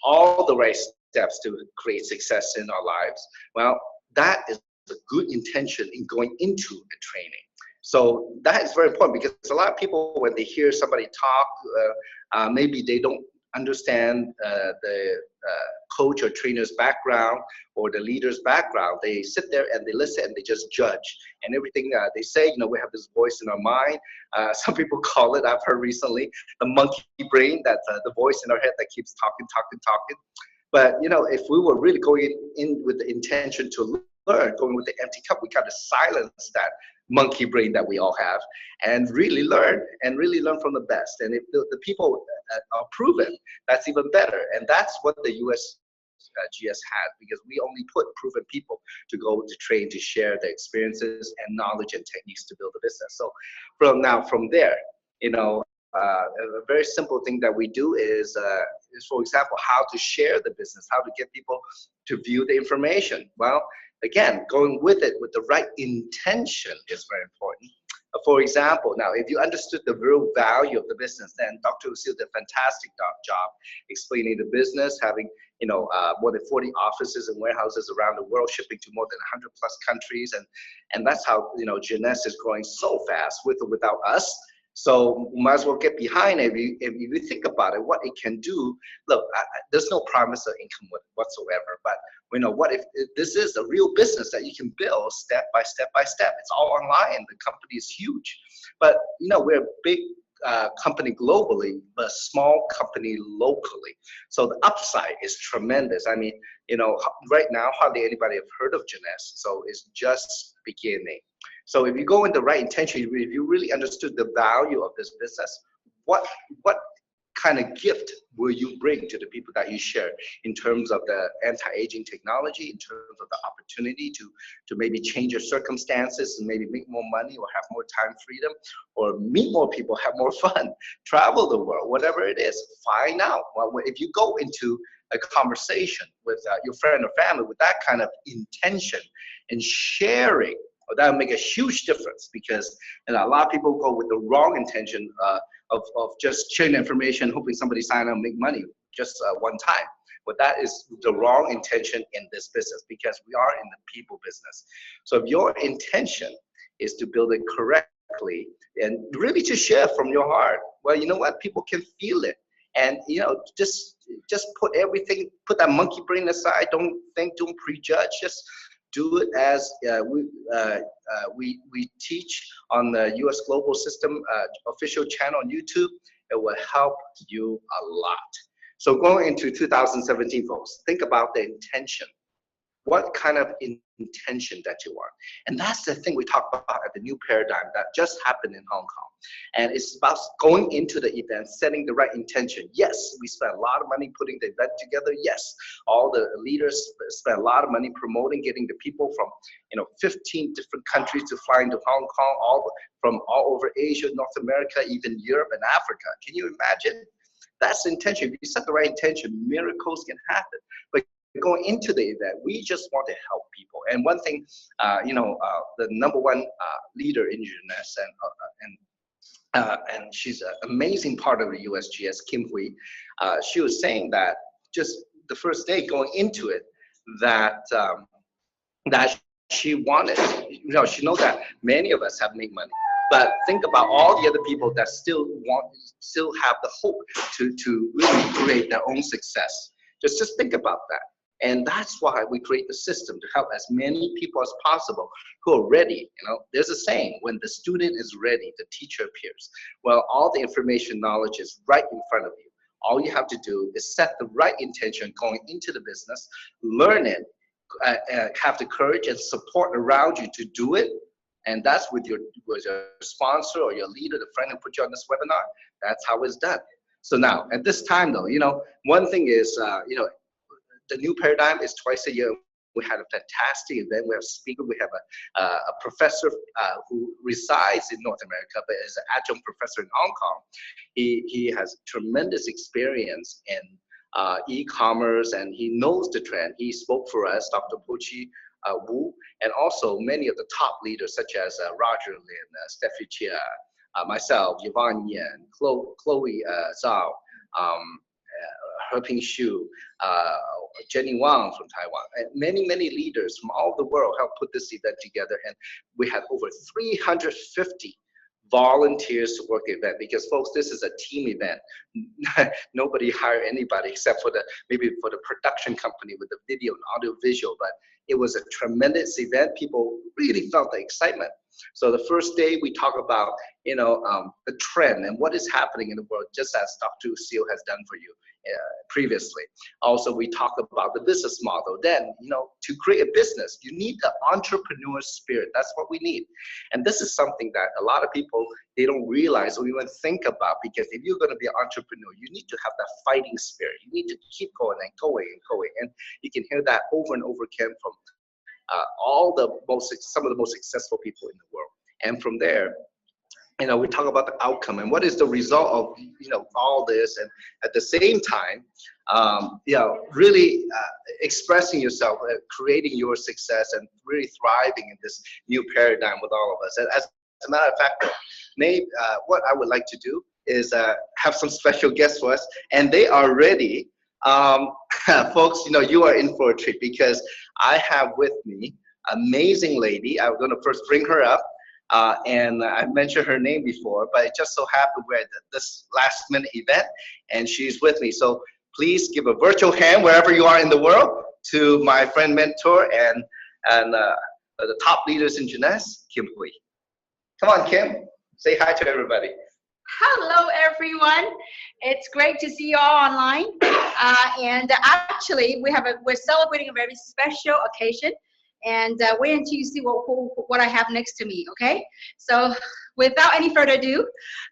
all the right steps to create success in our lives. Well, that is a good intention in going into a training. So that is very important, because a lot of people, when they hear somebody talk, maybe they don't understand the coach or trainer's background or the leader's background. They sit there and they listen and they just judge. And everything they say, we have this voice in our mind. Some people call it, I've heard recently, the monkey brain, that's the voice in our head that keeps talking. But, if we were really going in with the intention to learn, going with the empty cup, we kind of silence that monkey brain that we all have, and really learn from the best. And if the people are proven, that's even better. And that's what the US GS had, because we only put proven people to go to train, to share their experiences and knowledge and techniques to build a business. So from there, a very simple thing that we do is for example, how to share the business, how to get people to view the information. Well, again, going with it with the right intention is very important. For example, now, if you understood the real value of the business, then Dr. Lucille did a fantastic job explaining the business, having more than 40 offices and warehouses around the world, shipping to more than 100+ countries, and that's how Jeunesse is growing so fast with or without us. So might as well get behind it. If you think about it, what it can do. Look, there's no promise of income whatsoever, but what if this is a real business that you can build step by step by step? It's all online. The company is huge, but we're a big company globally, but a small company locally. So the upside is tremendous. I mean, right now hardly anybody have heard of Jeunesse, so it's just beginning. So if you go in the right intention, if you really understood the value of this business, what kind of gift will you bring to the people that you share in terms of the anti-aging technology, in terms of the opportunity to maybe change your circumstances and maybe make more money or have more time freedom or meet more people, have more fun, travel the world, whatever it is, find out. Well, if you go into a conversation with your friend or family with that kind of intention and sharing, that will make a huge difference, because a lot of people go with the wrong intention of just sharing information, hoping somebody sign up and make money just one time. But that is the wrong intention in this business, because we are in the people business. So if your intention is to build it correctly and really to share from your heart, well, you know what? People can feel it. And just put everything, put that monkey brain aside. Don't think, don't prejudge. Just do it as we teach on the US Global System official channel on YouTube. It will help you a lot. So going into 2017, folks, think about the intention. What kind of intention that you want? And that's the thing we talk about at the new paradigm that just happened in Hong Kong. And it's about going into the event, setting the right intention. Yes, we spent a lot of money putting the event together. Yes, all the leaders spent a lot of money promoting, getting the people from 15 different countries to fly into Hong Kong, from all over Asia, North America, even Europe and Africa. Can you imagine? That's the intention. If you set the right intention, miracles can happen. But going into the event, we just want to help people. And one thing, the number one leader in Jeunesse, and she's an amazing part of the USGS, Kim Hui, she was saying that just the first day going into it, that she wanted, she knows that many of us have made money. But think about all the other people that still have the hope to really create their own success. Just think about that. And that's why we create the system to help as many people as possible who are ready. There's a saying, when the student is ready, the teacher appears. Well, all the information, knowledge is right in front of you. All you have to do is set the right intention going into the business, learn it, have the courage and support around you to do it. And that's with your sponsor or your leader, the friend who put you on this webinar. That's how it's done. So now, at this time though, one thing is, the new paradigm is twice a year. We had a fantastic event. We have a speaker. We have a professor who resides in North America, but is an adjunct professor in Hong Kong. He has tremendous experience in e-commerce, and he knows the trend. He spoke for us, Dr. Pochi Wu, and also many of the top leaders such as Roger Lin, Steffi Chia, myself, Yvonne Yan, Chloe Zhao, Heping Xu, Jenny Wang from Taiwan, and many leaders from all over the world helped put this event together. And we had over 350 volunteers to work the event, because folks, this is a team event. Nobody hired anybody except for maybe for the production company with the video and audio visual, but it was a tremendous event. People really felt the excitement. So the first day we talk about, the trend and what is happening in the world, just as Dr. Seal has done for you previously. Also, we talk about the business model. Then, to create a business, you need the entrepreneur spirit. That's what we need. And this is something that a lot of people, they don't realize or even think about, because if you're going to be an entrepreneur, you need to have that fighting spirit. You need to keep going and going and going. And you can hear that over and over again from some of the most successful people in the world. And from there, we talk about the outcome and what is the result of all this, and at the same time, really expressing yourself, creating your success, and really thriving in this new paradigm with all of us. And as a matter of fact, maybe what I would like to do is have some special guests for us, and they are ready. Folks, you are in for a treat, because I have with me an amazing lady. I'm going to first bring her up. And I mentioned her name before, but it just so happened we're at this last minute event, and she's with me. So please give a virtual hand wherever you are in the world to my friend, mentor, and the top leaders in Jeunesse, Kim Hui. Come on, Kim, say hi to everybody. Hello, everyone. It's great to see you all online. And actually, we're celebrating a very special occasion. And wait until you see what I have next to me, okay? So without any further ado,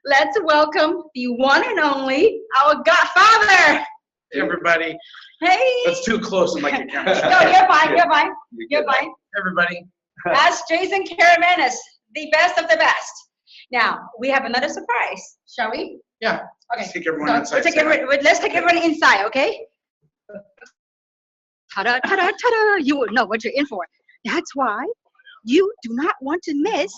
let's welcome the one and only, our godfather. Hey, everybody. Hey. That's too close to my camera. No, you're fine, you're fine. You're fine. Everybody. That's Jason Caramanis, the best of the best. Now, we have another surprise, shall we? Yeah. Okay. Let's take everyone So inside. let's take everyone inside, okay? Ta-da, ta-da, ta-da. You will know what you're in for. That's why you do not want to miss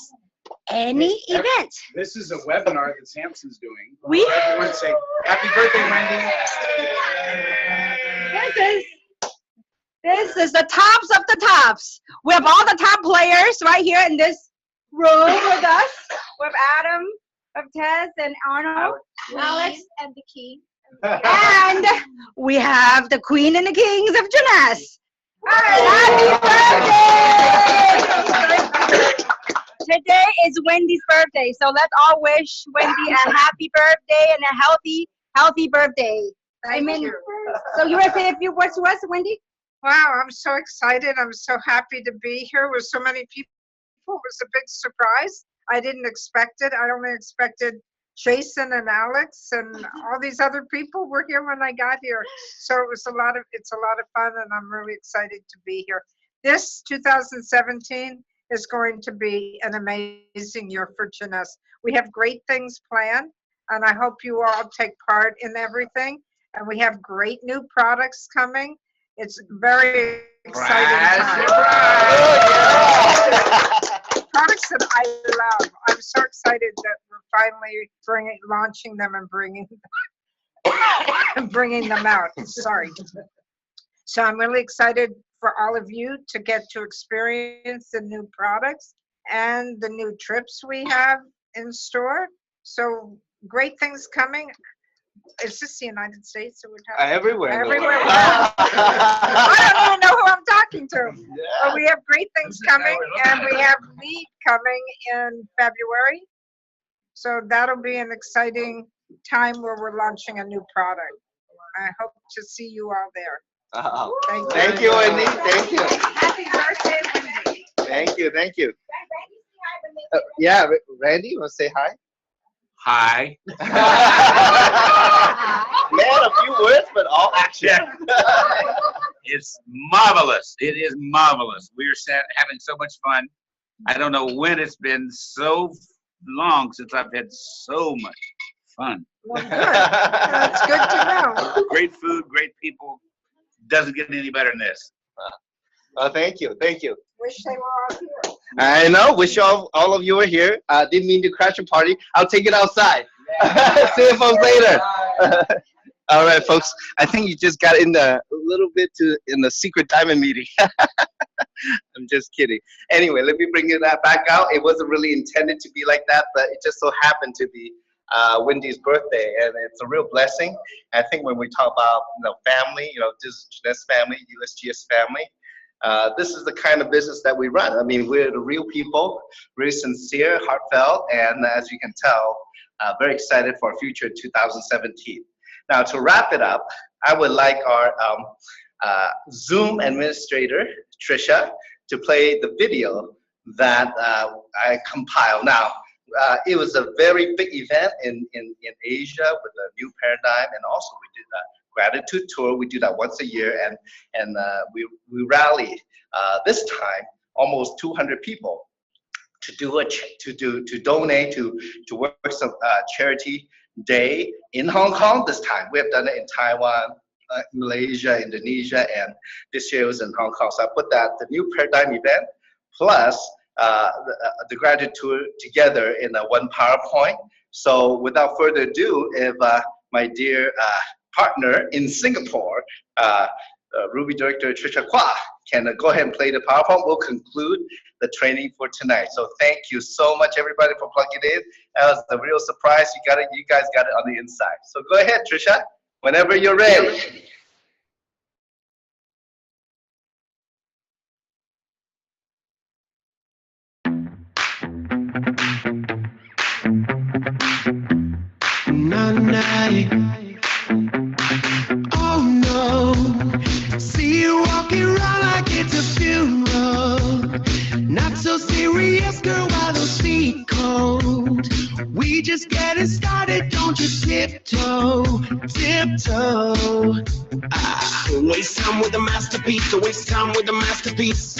any event. This is a webinar that Samson's doing. We Everyone say, happy birthday, Wendy. This is the tops of the tops. We have all the top players right here in this room with us. We have Adam, we have Tess and Arnold, Alex, and the King. And we have the Queen and the Kings of Jeunesse. Happy birthday! Today is Wendy's birthday, so let's all wish Wendy a happy birthday and a healthy birthday. Thank you. So you want to say a few words to us, Wendy? Wow, I'm so excited. I'm so happy to be here with so many people. It was a big surprise. I didn't expect it. I only expected Jason and Alex and all these other people were here when I got here. So it's a lot of fun, and I'm really excited to be here. This 2017 is going to be an amazing year for Jeunesse. We have great things planned, and I hope you all take part in everything. And we have great new products coming. It's very exciting time. Products that I love. I'm so excited that we're finally launching them and bringing them out. Sorry. So I'm really excited for all of you to get to experience the new products and the new trips we have in store. So great things coming. Is this the United States that we're talking? Everywhere. Everywhere. I don't even know who I'm talking to. Yeah. But we have great things coming, and we have Lead coming in February. So that'll be an exciting time where we're launching a new product. I hope to see you all there. Thank you, Wendy. Thank you. Happy birthday, Wendy. Thank you. Yeah, Randy, you want to say hi? Hi. Man, a few words, but all action. It's marvelous. It is marvelous. We're having so much fun. I don't know when it's been so long since I've had so much fun. Well, good. That's good to know. Great food, great people. Doesn't get any better than this. Thank you. Wish they were all here. I know. Wish all of you were here. Didn't mean to crash a party. I'll take it outside. See you folks later. All right, folks. I think you just got in a little bit in the secret diamond meeting. I'm just kidding. Anyway, let me bring that back out. It wasn't really intended to be like that, but it just so happened to be Wendy's birthday, and it's a real blessing. I think when we talk about family, this Jeunesse family, USGS family, This is the kind of business that we run. I mean, we're the real people, really sincere, heartfelt, and as you can tell, very excited for our future in 2017. Now, to wrap it up, I would like our Zoom administrator, Trisha, to play the video that I compiled. Now, it was a very big event in Asia with a new paradigm, and also we did a gratitude tour. We do that once a year, and we rallied this time almost 200 people to donate to work some charity day in Hong Kong this time. We have done it in Taiwan, Malaysia, Indonesia, and this year was in Hong Kong. So I put that, the new paradigm event, plus the gratitude tour together in one PowerPoint. So without further ado, if my dear partner in Singapore, Ruby Director Trisha Kwa, can go ahead and play the PowerPoint, we'll conclude the training for tonight. So thank you so much, everybody, for plugging in. That was a real surprise. You got it. You guys got it on the inside. So go ahead, Trisha, whenever you're ready. Oh no, see you walking around like it's a funeral. Not so serious, girl, why those feet cold? We just getting started, don't you tiptoe, tiptoe. Waste time with a masterpiece, waste time with a masterpiece.